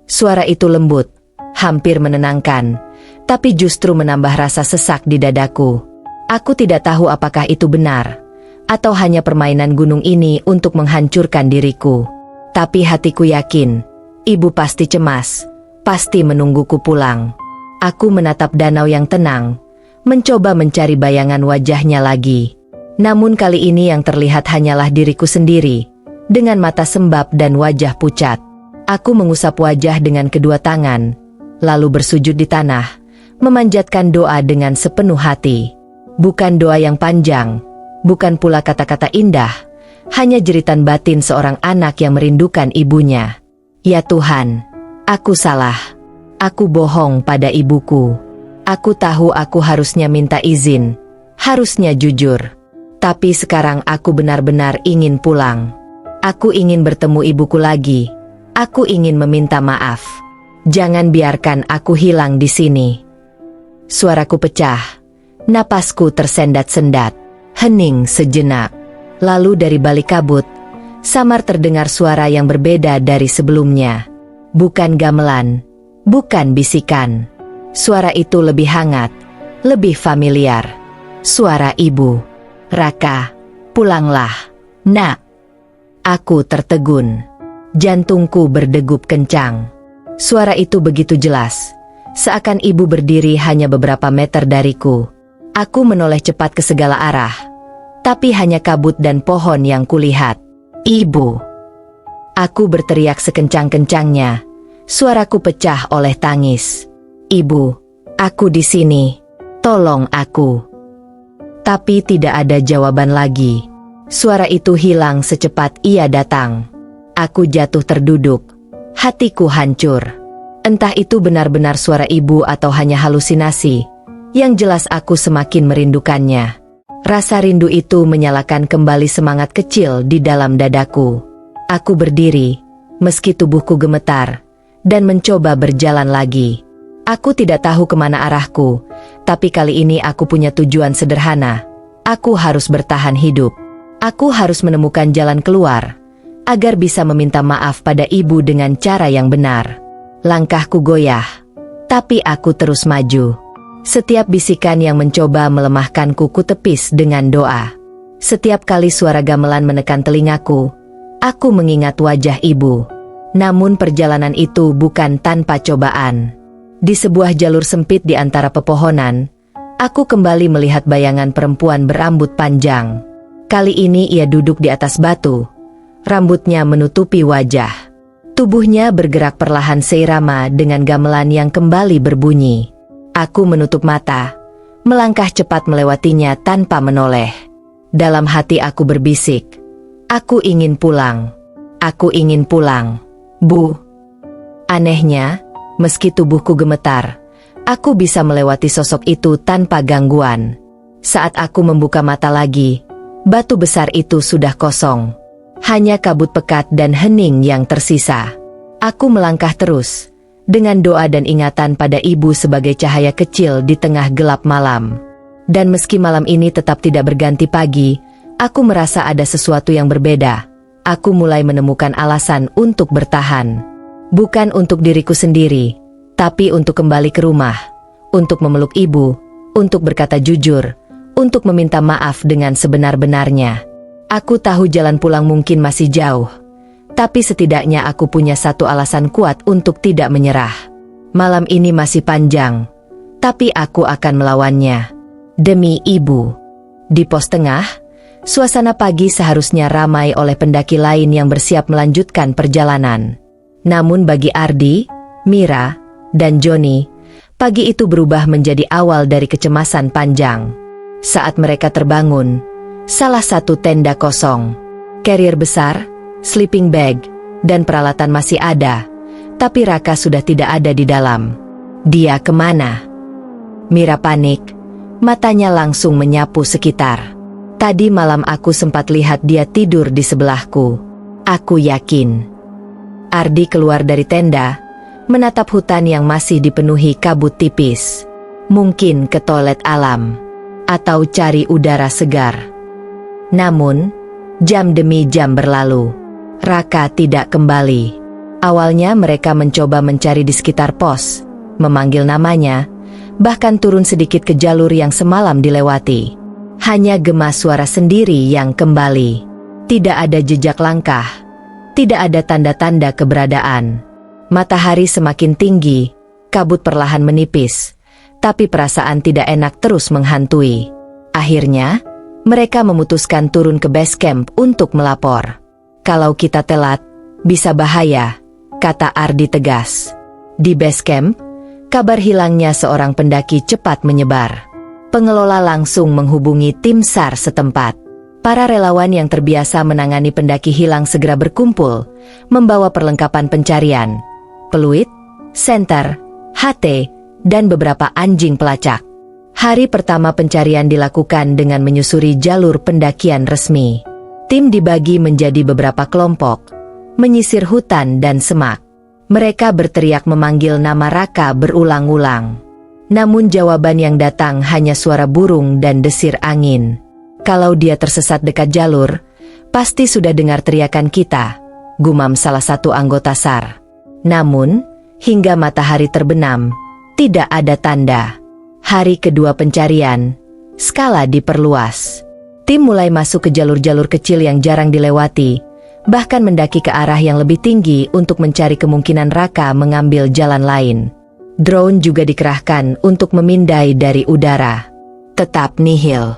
Suara itu lembut, hampir menenangkan, tapi justru menambah rasa sesak di dadaku. Aku tidak tahu apakah itu benar, atau hanya permainan gunung ini untuk menghancurkan diriku. Tapi hatiku yakin, ibu pasti cemas, pasti menungguku pulang. Aku menatap danau yang tenang, mencoba mencari bayangan wajahnya lagi. Namun kali ini yang terlihat hanyalah diriku sendiri, dengan mata sembab dan wajah pucat. Aku mengusap wajah dengan kedua tangan, lalu bersujud di tanah, memanjatkan doa dengan sepenuh hati. Bukan doa yang panjang, bukan pula kata-kata indah, hanya jeritan batin seorang anak yang merindukan ibunya. Ya Tuhan, aku salah. Aku bohong pada ibuku. Aku tahu aku harusnya minta izin, harusnya jujur. Tapi sekarang aku benar-benar ingin pulang. Aku ingin bertemu ibuku lagi. Aku ingin meminta maaf. Jangan biarkan aku hilang di sini. Suaraku pecah. Napasku tersendat-sendat. Hening sejenak. Lalu dari balik kabut, samar terdengar suara yang berbeda dari sebelumnya. Bukan gamelan, bukan bisikan. Suara itu lebih hangat, lebih familiar. Suara ibu. Raka, pulanglah, nak. Aku tertegun. Jantungku berdegup kencang. Suara itu begitu jelas, seakan ibu berdiri hanya beberapa meter dariku. Aku menoleh cepat ke segala arah, tapi hanya kabut dan pohon yang kulihat. Ibu! Aku berteriak sekencang-kencangnya. Suaraku pecah oleh tangis. Ibu, aku di sini. Tolong aku. Tapi tidak ada jawaban lagi. Suara itu hilang secepat ia datang. Aku jatuh terduduk. Hatiku hancur. Entah itu benar-benar suara ibu atau hanya halusinasi. Yang jelas aku semakin merindukannya. Rasa rindu itu menyalakan kembali semangat kecil di dalam dadaku. Aku berdiri, meski tubuhku gemetar, dan mencoba berjalan lagi. Aku tidak tahu kemana arahku, tapi kali ini aku punya tujuan sederhana. Aku harus bertahan hidup. Aku harus menemukan jalan keluar, agar bisa meminta maaf pada ibu dengan cara yang benar. Langkahku goyah, tapi aku terus maju. Setiap bisikan yang mencoba melemahkanku kutepis dengan doa. Setiap kali suara gamelan menekan telingaku, aku mengingat wajah ibu. Namun perjalanan itu bukan tanpa cobaan. Di sebuah jalur sempit di antara pepohonan, aku kembali melihat bayangan perempuan berambut panjang. Kali ini ia duduk di atas batu. Rambutnya menutupi wajah. Tubuhnya bergerak perlahan seirama dengan gamelan yang kembali berbunyi. Aku menutup mata, melangkah cepat melewatinya tanpa menoleh. Dalam hati aku berbisik, aku ingin pulang. Aku ingin pulang. Bu. Anehnya, meski tubuhku gemetar, aku bisa melewati sosok itu tanpa gangguan. Saat aku membuka mata lagi, batu besar itu sudah kosong. Hanya kabut pekat dan hening yang tersisa. Aku melangkah terus, dengan doa dan ingatan pada ibu sebagai cahaya kecil di tengah gelap malam. Dan meski malam ini tetap tidak berganti pagi, aku merasa ada sesuatu yang berbeda. Aku mulai menemukan alasan untuk bertahan. Bukan untuk diriku sendiri, tapi untuk kembali ke rumah, untuk memeluk ibu, untuk berkata jujur, untuk meminta maaf dengan sebenar-benarnya. Aku tahu jalan pulang mungkin masih jauh, tapi setidaknya aku punya satu alasan kuat untuk tidak menyerah. Malam ini masih panjang, tapi aku akan melawannya. Demi ibu. Di pos tengah, Suasana pagi seharusnya ramai oleh pendaki lain yang bersiap melanjutkan perjalanan. Namun bagi Ardi, Mira, dan Joni, pagi itu berubah menjadi awal dari kecemasan panjang. Saat mereka terbangun, salah satu tenda kosong. Carrier besar, sleeping bag, dan peralatan masih ada, tapi Raka sudah tidak ada di dalam. Dia kemana? Mira panik, matanya langsung menyapu sekitar. Tadi malam aku sempat lihat dia tidur di sebelahku. Aku yakin. Ardi keluar dari tenda, menatap hutan yang masih dipenuhi kabut tipis. Mungkin ke toilet alam, atau cari udara segar. Namun, jam demi jam berlalu. Raka tidak kembali. Awalnya mereka mencoba mencari di sekitar pos, memanggil namanya, bahkan turun sedikit ke jalur yang semalam dilewati. Hanya gema suara sendiri yang kembali. Tidak ada jejak langkah. Tidak ada tanda-tanda keberadaan. Matahari semakin tinggi, kabut perlahan menipis, tapi perasaan tidak enak terus menghantui. Akhirnya, mereka memutuskan turun ke base camp untuk melapor. Kalau kita telat, bisa bahaya, kata Ardi tegas. Di base camp, kabar hilangnya seorang pendaki cepat menyebar. Pengelola langsung menghubungi tim SAR setempat. Para relawan yang terbiasa menangani pendaki hilang segera berkumpul, membawa perlengkapan pencarian, peluit, senter, HT, dan beberapa anjing pelacak. Hari pertama pencarian dilakukan dengan menyusuri jalur pendakian resmi. Tim dibagi menjadi beberapa kelompok, menyisir hutan dan semak. Mereka berteriak memanggil nama Raka berulang-ulang. Namun jawaban yang datang hanya suara burung dan desir angin. Kalau dia tersesat dekat jalur, pasti sudah dengar teriakan kita, gumam salah satu anggota SAR. Namun, hingga matahari terbenam, tidak ada tanda. Hari kedua pencarian, skala diperluas. Tim mulai masuk ke jalur-jalur kecil yang jarang dilewati, bahkan mendaki ke arah yang lebih tinggi untuk mencari kemungkinan Raka mengambil jalan lain. Drone juga dikerahkan untuk memindai dari udara. Tetap nihil.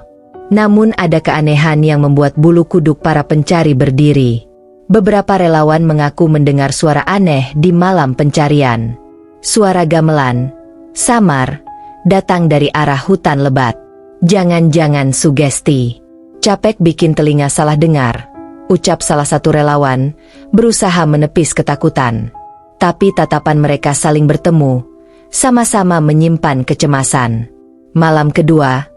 Namun ada keanehan yang membuat bulu kuduk para pencari berdiri. Beberapa relawan mengaku mendengar suara aneh di malam pencarian. Suara gamelan, samar, datang dari arah hutan lebat. Jangan-jangan sugesti. Capek bikin telinga salah dengar, ucap salah satu relawan, berusaha menepis ketakutan. Tapi tatapan mereka saling bertemu, sama-sama menyimpan kecemasan. Malam kedua,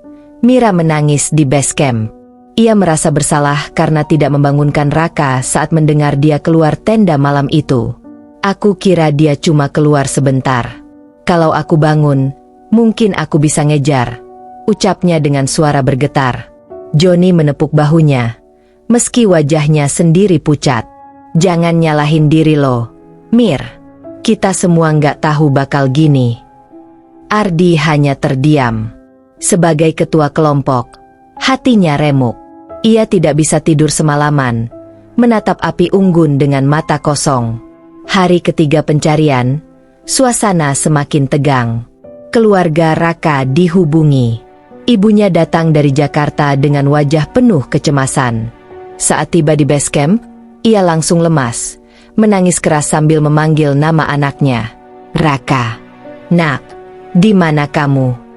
Mira menangis di base camp. Ia merasa bersalah karena tidak membangunkan Raka saat mendengar dia keluar tenda malam itu. Aku kira dia cuma keluar sebentar. Kalau aku bangun, mungkin aku bisa ngejar, ucapnya dengan suara bergetar. Joni menepuk bahunya, meski wajahnya sendiri pucat. Jangan nyalahin diri lo, Mir. Kita semua nggak tahu bakal gini. Ardi hanya terdiam. Sebagai ketua kelompok, hatinya remuk. Ia tidak bisa tidur semalaman, menatap api unggun dengan mata kosong. Hari ketiga pencarian, suasana semakin tegang. Keluarga Raka dihubungi. Ibunya datang dari Jakarta dengan wajah penuh kecemasan. Saat tiba di base camp, ia langsung lemas, menangis keras sambil memanggil nama anaknya. Raka, nak, di mana kamu?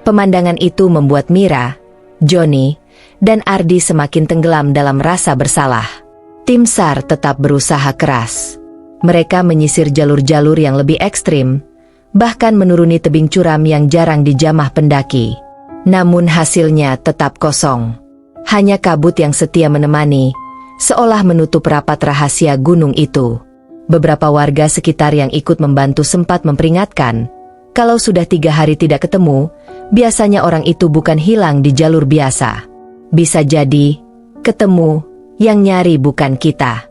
Pemandangan itu membuat Mira, Joni, dan Ardi semakin tenggelam dalam rasa bersalah. Tim SAR tetap berusaha keras. Mereka menyisir jalur-jalur yang lebih ekstrim, bahkan menuruni tebing curam yang jarang dijamah pendaki. Namun hasilnya tetap kosong. Hanya kabut yang setia menemani, seolah menutup rapat rahasia gunung itu. Beberapa warga sekitar yang ikut membantu sempat memperingatkan, kalau sudah 3 hari tidak ketemu, biasanya orang itu bukan hilang di jalur biasa. Bisa jadi, ketemu, yang nyari bukan kita.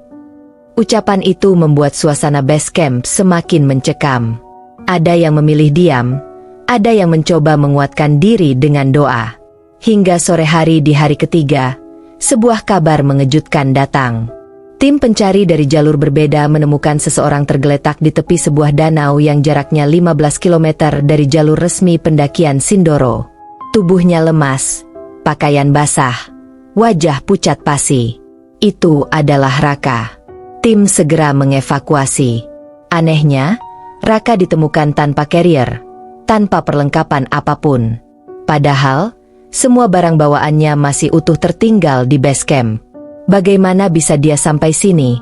Ucapan itu membuat suasana base camp semakin mencekam. Ada yang memilih diam, ada yang mencoba menguatkan diri dengan doa. Hingga sore hari di hari ketiga, sebuah kabar mengejutkan datang. Tim pencari dari jalur berbeda menemukan seseorang tergeletak di tepi sebuah danau yang jaraknya 15 km dari jalur resmi pendakian Sindoro. Tubuhnya lemas, pakaian basah, wajah pucat pasi. Itu adalah Raka. Tim segera mengevakuasi. Anehnya, Raka ditemukan tanpa carrier, tanpa perlengkapan apapun. Padahal, semua barang bawaannya masih utuh tertinggal di base camp. Bagaimana bisa dia sampai sini?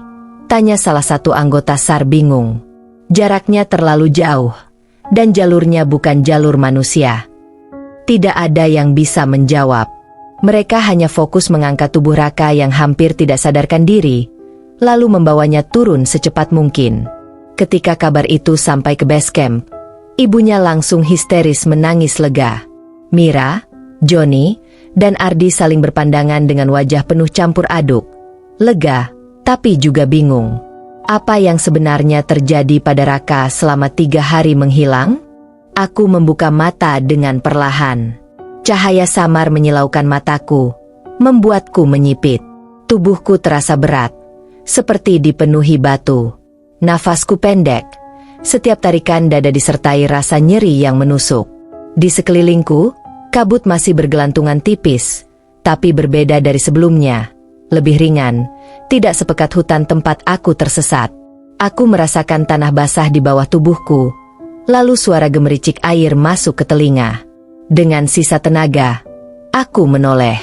Tanya salah satu anggota SAR bingung. Jaraknya terlalu jauh, dan jalurnya bukan jalur manusia. Tidak ada yang bisa menjawab. Mereka hanya fokus mengangkat tubuh Raka yang hampir tidak sadarkan diri, lalu membawanya turun secepat mungkin. Ketika kabar itu sampai ke base camp, ibunya langsung histeris menangis lega. Mira, Joni, dan Ardi saling berpandangan dengan wajah penuh campur aduk. Lega, tapi juga bingung. Apa yang sebenarnya terjadi pada Raka selama 3 hari menghilang? Aku membuka mata dengan perlahan. Cahaya samar menyilaukan mataku, membuatku menyipit. Tubuhku terasa berat, seperti dipenuhi batu. Nafasku pendek, setiap tarikan dada disertai rasa nyeri yang menusuk. Di sekelilingku, kabut masih bergelantungan tipis, tapi berbeda dari sebelumnya. Lebih ringan, tidak sepekat hutan tempat aku tersesat. Aku merasakan tanah basah di bawah tubuhku, lalu suara gemericik air masuk ke telinga. Dengan sisa tenaga, aku menoleh.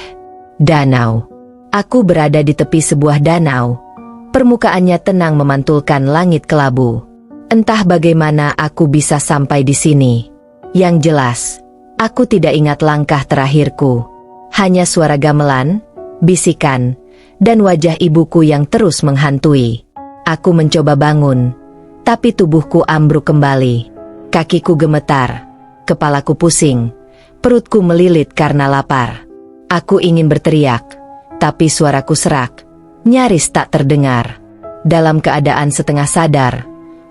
Danau. Aku berada di tepi sebuah danau. Permukaannya tenang memantulkan langit kelabu. Entah bagaimana aku bisa sampai di sini. Yang jelas, aku tidak ingat langkah terakhirku. Hanya suara gamelan, bisikan, dan wajah ibuku yang terus menghantui. Aku mencoba bangun, tapi tubuhku ambruk kembali. Kakiku gemetar, kepalaku pusing, perutku melilit karena lapar. Aku ingin berteriak, tapi suaraku serak, nyaris tak terdengar. Dalam keadaan setengah sadar,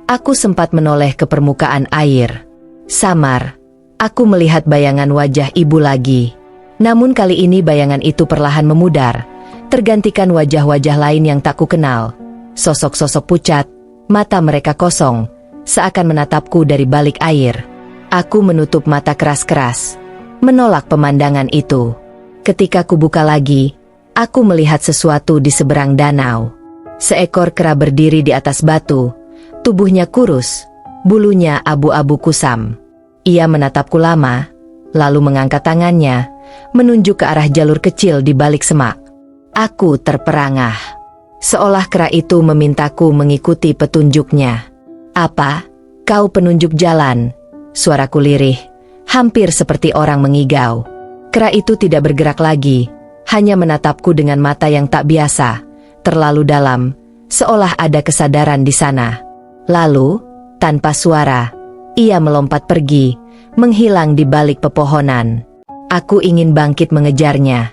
aku sempat menoleh ke permukaan air. Samar, aku melihat bayangan wajah ibu lagi. Namun kali ini bayangan itu perlahan memudar, tergantikan wajah-wajah lain yang tak kukenal. Sosok-sosok pucat, mata mereka kosong, seakan menatapku dari balik air. Aku menutup mata keras-keras, menolak pemandangan itu. Ketika ku buka lagi, aku melihat sesuatu di seberang danau. Seekor kera berdiri di atas batu, tubuhnya kurus, bulunya abu-abu kusam. Ia menatapku lama, lalu mengangkat tangannya, menunjuk ke arah jalur kecil di balik semak. Aku terperangah, seolah kera itu memintaku mengikuti petunjuknya. "Apa? Kau penunjuk jalan?" Suaraku lirih, hampir seperti orang mengigau. Kera itu tidak bergerak lagi, hanya menatapku dengan mata yang tak biasa, terlalu dalam, seolah ada kesadaran di sana. Lalu, tanpa suara, ia melompat pergi, menghilang di balik pepohonan. Aku ingin bangkit mengejarnya,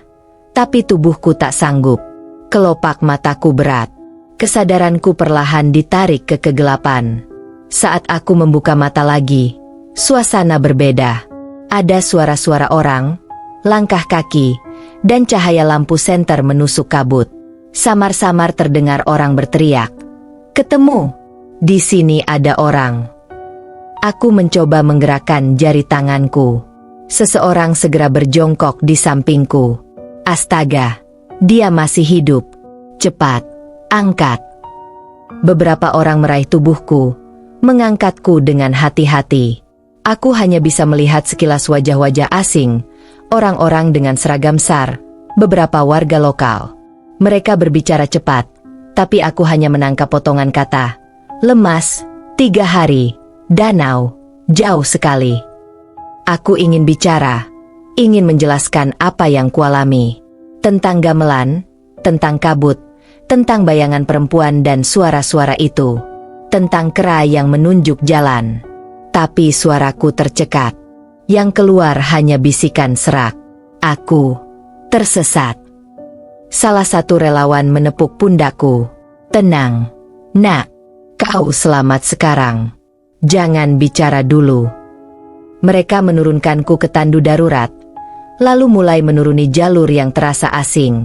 tapi tubuhku tak sanggup. Kelopak mataku berat. Kesadaranku perlahan ditarik ke kegelapan. Saat aku membuka mata lagi, suasana berbeda. Ada suara-suara orang, langkah kaki, dan cahaya lampu senter menusuk kabut. Samar-samar terdengar orang berteriak, "Ketemu! Di sini ada orang." Aku mencoba menggerakkan jari tanganku. Seseorang segera berjongkok di sampingku. Astaga, dia masih hidup. Cepat, angkat. Beberapa orang meraih tubuhku, mengangkatku dengan hati-hati. Aku hanya bisa melihat sekilas wajah-wajah asing, orang-orang dengan seragam SAR, beberapa warga lokal. Mereka berbicara cepat, tapi aku hanya menangkap potongan kata. Lemas, 3 hari, danau, jauh sekali. Aku ingin bicara, ingin menjelaskan apa yang kualami. Tentang gamelan, tentang kabut, tentang bayangan perempuan dan suara-suara itu. Tentang kera yang menunjuk jalan. Tapi suaraku tercekat. Yang keluar hanya bisikan serak. Aku tersesat. Salah satu relawan menepuk pundakku. Tenang, nak. Kau selamat sekarang. Jangan bicara dulu. Mereka menurunkanku ke tandu darurat. Lalu mulai menuruni jalur yang terasa asing.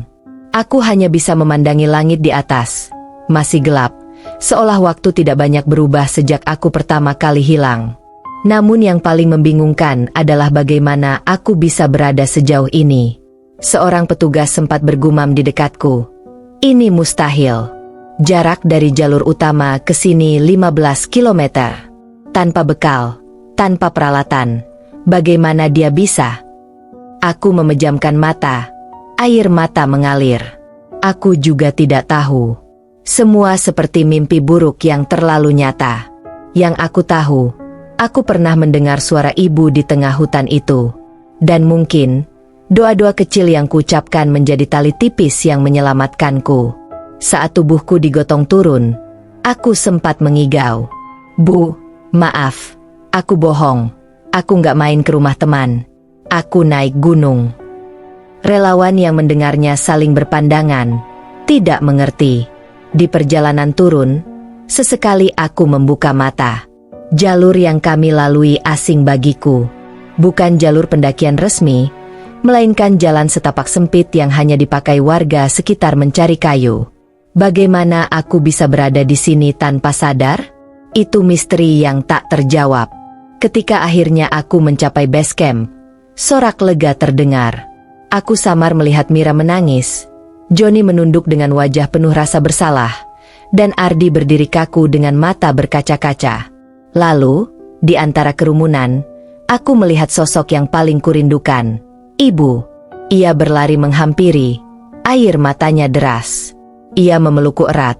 Aku hanya bisa memandangi langit di atas. Masih gelap. Seolah waktu tidak banyak berubah sejak aku pertama kali hilang. Namun yang paling membingungkan adalah bagaimana aku bisa berada sejauh ini. Seorang petugas sempat bergumam di dekatku. Ini mustahil. Jarak dari jalur utama ke sini 15 kilometer. Tanpa bekal, tanpa peralatan. Bagaimana dia bisa? Aku memejamkan mata. Air mata mengalir. Aku juga tidak tahu. Semua seperti mimpi buruk yang terlalu nyata. Yang aku tahu, aku pernah mendengar suara ibu di tengah hutan itu. Dan mungkin doa-doa kecil yang kuucapkan menjadi tali tipis yang menyelamatkanku. Saat tubuhku digotong turun, aku sempat mengigau. Bu, maaf, aku bohong. Aku nggak main ke rumah teman. Aku naik gunung. Relawan yang mendengarnya saling berpandangan, tidak mengerti. Di perjalanan turun, sesekali aku membuka mata. Jalur yang kami lalui asing bagiku. Bukan jalur pendakian resmi, melainkan jalan setapak sempit yang hanya dipakai warga sekitar mencari kayu. Bagaimana aku bisa berada di sini tanpa sadar? Itu misteri yang tak terjawab. Ketika akhirnya aku mencapai base camp, sorak lega terdengar. Aku samar melihat Mira menangis. Joni menunduk dengan wajah penuh rasa bersalah, dan Ardi berdiri kaku dengan mata berkaca-kaca. Lalu, di antara kerumunan, aku melihat sosok yang paling kurindukan. Ibu. Ia berlari menghampiri. Air matanya deras. Ia memelukku erat,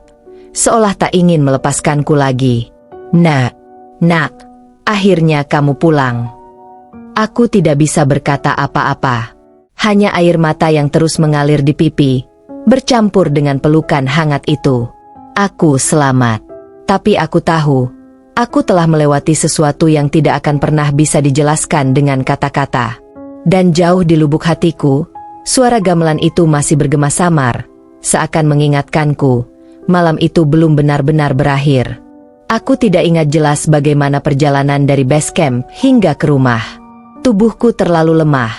seolah tak ingin melepaskanku lagi. Nak, akhirnya kamu pulang. Aku tidak bisa berkata apa-apa. Hanya air mata yang terus mengalir di pipi, bercampur dengan pelukan hangat itu. Aku selamat. Tapi aku tahu, aku telah melewati sesuatu yang tidak akan pernah bisa dijelaskan dengan kata-kata. Dan jauh di lubuk hatiku, suara gamelan itu masih bergema samar, seakan mengingatkanku, malam itu belum benar-benar berakhir. Aku tidak ingat jelas bagaimana perjalanan dari base camp hingga ke rumah. Tubuhku terlalu lemah.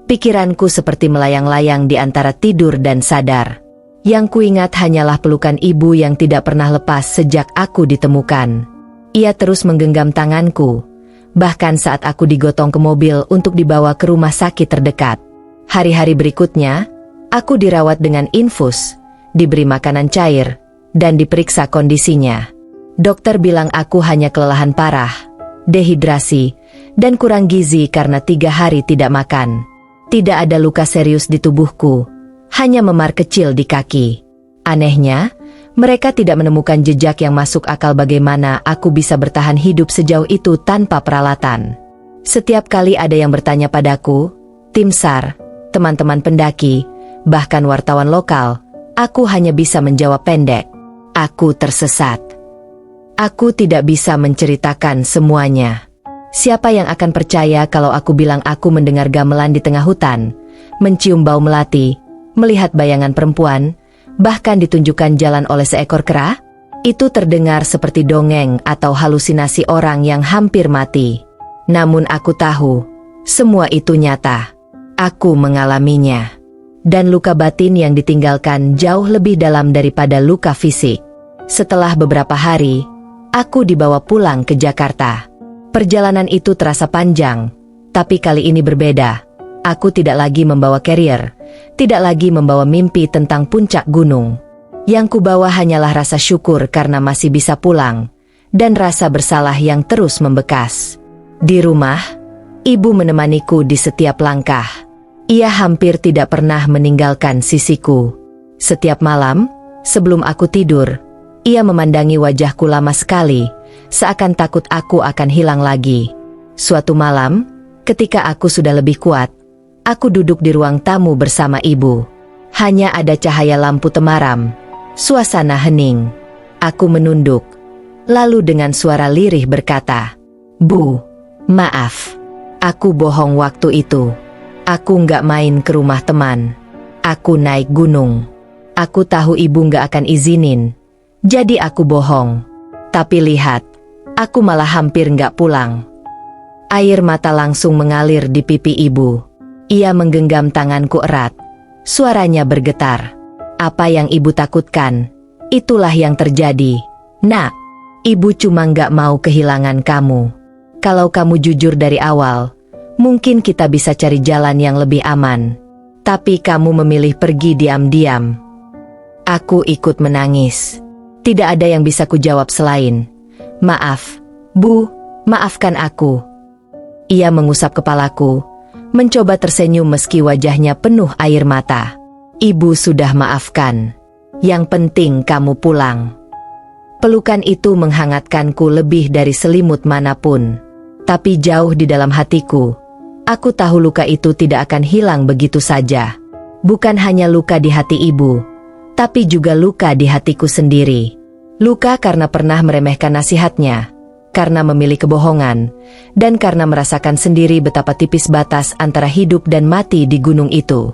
Pikiranku seperti melayang-layang di antara tidur dan sadar. Yang kuingat hanyalah pelukan ibu yang tidak pernah lepas sejak aku ditemukan. Ia terus menggenggam tanganku, bahkan saat aku digotong ke mobil untuk dibawa ke rumah sakit terdekat. Hari-hari berikutnya, aku dirawat dengan infus, diberi makanan cair, dan diperiksa kondisinya. Dokter bilang aku hanya kelelahan parah, dehidrasi, dan kurang gizi karena 3 hari tidak makan. Tidak ada luka serius di tubuhku, hanya memar kecil di kaki. Anehnya, mereka tidak menemukan jejak yang masuk akal bagaimana aku bisa bertahan hidup sejauh itu tanpa peralatan. Setiap kali ada yang bertanya padaku, tim SAR, teman-teman pendaki, bahkan wartawan lokal, aku hanya bisa menjawab pendek. Aku tersesat. Aku tidak bisa menceritakan semuanya. Siapa yang akan percaya kalau aku bilang aku mendengar gamelan di tengah hutan, mencium bau melati, melihat bayangan perempuan, bahkan ditunjukkan jalan oleh seekor kera? Itu terdengar seperti dongeng atau halusinasi orang yang hampir mati. Namun aku tahu, semua itu nyata. Aku mengalaminya. Dan luka batin yang ditinggalkan jauh lebih dalam daripada luka fisik. Setelah beberapa hari, aku dibawa pulang ke Jakarta. Perjalanan itu terasa panjang, tapi kali ini berbeda. Aku tidak lagi membawa carrier, tidak lagi membawa mimpi tentang puncak gunung. Yang kubawa hanyalah rasa syukur karena masih bisa pulang, dan rasa bersalah yang terus membekas. Di rumah, ibu menemaniku di setiap langkah. Ia hampir tidak pernah meninggalkan sisiku. Setiap malam, sebelum aku tidur, ia memandangi wajahku lama sekali, seakan takut aku akan hilang lagi. Suatu malam, ketika aku sudah lebih kuat, aku duduk di ruang tamu bersama ibu. Hanya ada cahaya lampu temaram, suasana hening. Aku menunduk, lalu dengan suara lirih berkata, "Bu, maaf, aku bohong waktu itu. Aku nggak main ke rumah teman. Aku naik gunung. Aku tahu ibu nggak akan izinin, jadi aku bohong. Tapi lihat, aku malah hampir nggak pulang." Air mata langsung mengalir di pipi ibu. Ia menggenggam tanganku erat. Suaranya bergetar. "Apa yang ibu takutkan, itulah yang terjadi. Nak, ibu cuma nggak mau kehilangan kamu. Kalau kamu jujur dari awal, mungkin kita bisa cari jalan yang lebih aman. Tapi kamu memilih pergi diam-diam. Aku ikut menangis. Tidak ada yang bisa kujawab selain, "Maaf, Bu, maafkan aku." Ia mengusap kepalaku, mencoba tersenyum meski wajahnya penuh air mata. "Ibu sudah maafkan. Yang penting kamu pulang." Pelukan itu menghangatkanku lebih dari selimut manapun. Tapi jauh di dalam hatiku, aku tahu luka itu tidak akan hilang begitu saja. Bukan hanya luka di hati ibu, tapi juga luka di hatiku sendiri. Luka karena pernah meremehkan nasihatnya, karena memilih kebohongan, dan karena merasakan sendiri betapa tipis batas antara hidup dan mati di gunung itu.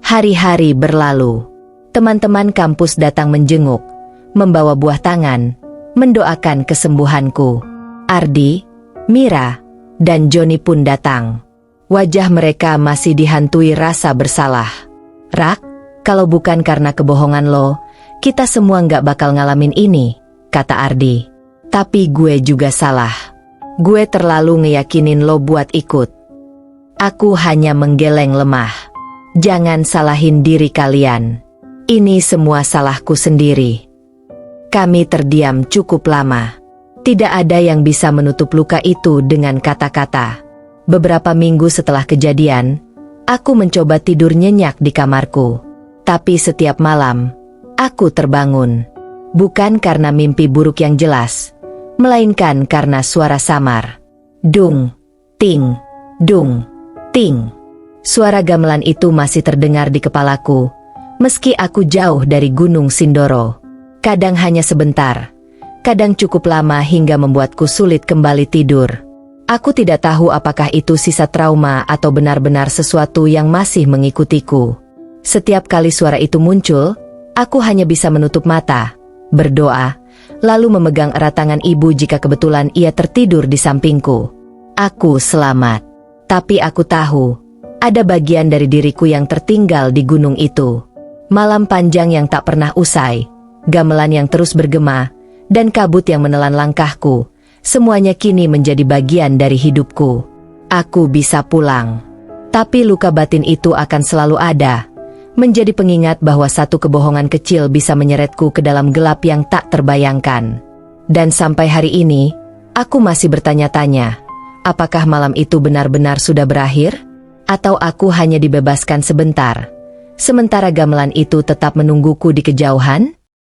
Hari-hari berlalu. Teman-teman kampus datang menjenguk, membawa buah tangan, mendoakan kesembuhanku. Ardi, Mira, dan Joni pun datang. Wajah mereka masih dihantui rasa bersalah. "Rak, kalau bukan karena kebohongan lo, kita semua nggak bakal ngalamin ini," kata Ardi. "Tapi gue juga salah. Gue terlalu ngeyakinin lo buat ikut. Aku hanya menggeleng lemah. Jangan salahin diri kalian. Ini semua salahku sendiri." Kami terdiam cukup lama. Tidak ada yang bisa menutup luka itu dengan kata-kata. Beberapa minggu setelah kejadian, aku mencoba tidur nyenyak di kamarku. Tapi setiap malam, aku terbangun. Bukan karena mimpi buruk yang jelas, melainkan karena suara samar. Dung, ting, dung, ting. Suara gamelan itu masih terdengar di kepalaku, meski aku jauh dari Gunung Sindoro. Kadang hanya sebentar, kadang cukup lama hingga membuatku sulit kembali tidur. Aku tidak tahu apakah itu sisa trauma atau benar-benar sesuatu yang masih mengikutiku. Setiap kali suara itu muncul, aku hanya bisa menutup mata, berdoa, lalu memegang erat tangan ibu jika kebetulan ia tertidur di sampingku. Aku selamat. Tapi aku tahu, ada bagian dari diriku yang tertinggal di gunung itu. Malam panjang yang tak pernah usai, gamelan yang terus bergema, dan kabut yang menelan langkahku, semuanya kini menjadi bagian dari hidupku. Aku bisa pulang. Tapi luka batin itu akan selalu ada, menjadi pengingat bahwa satu kebohongan kecil bisa menyeretku ke dalam gelap yang tak terbayangkan. Dan sampai hari ini, aku masih bertanya-tanya, apakah malam itu benar-benar sudah berakhir? Atau aku hanya dibebaskan sebentar, sementara gamelan itu tetap menungguku di kejauhan?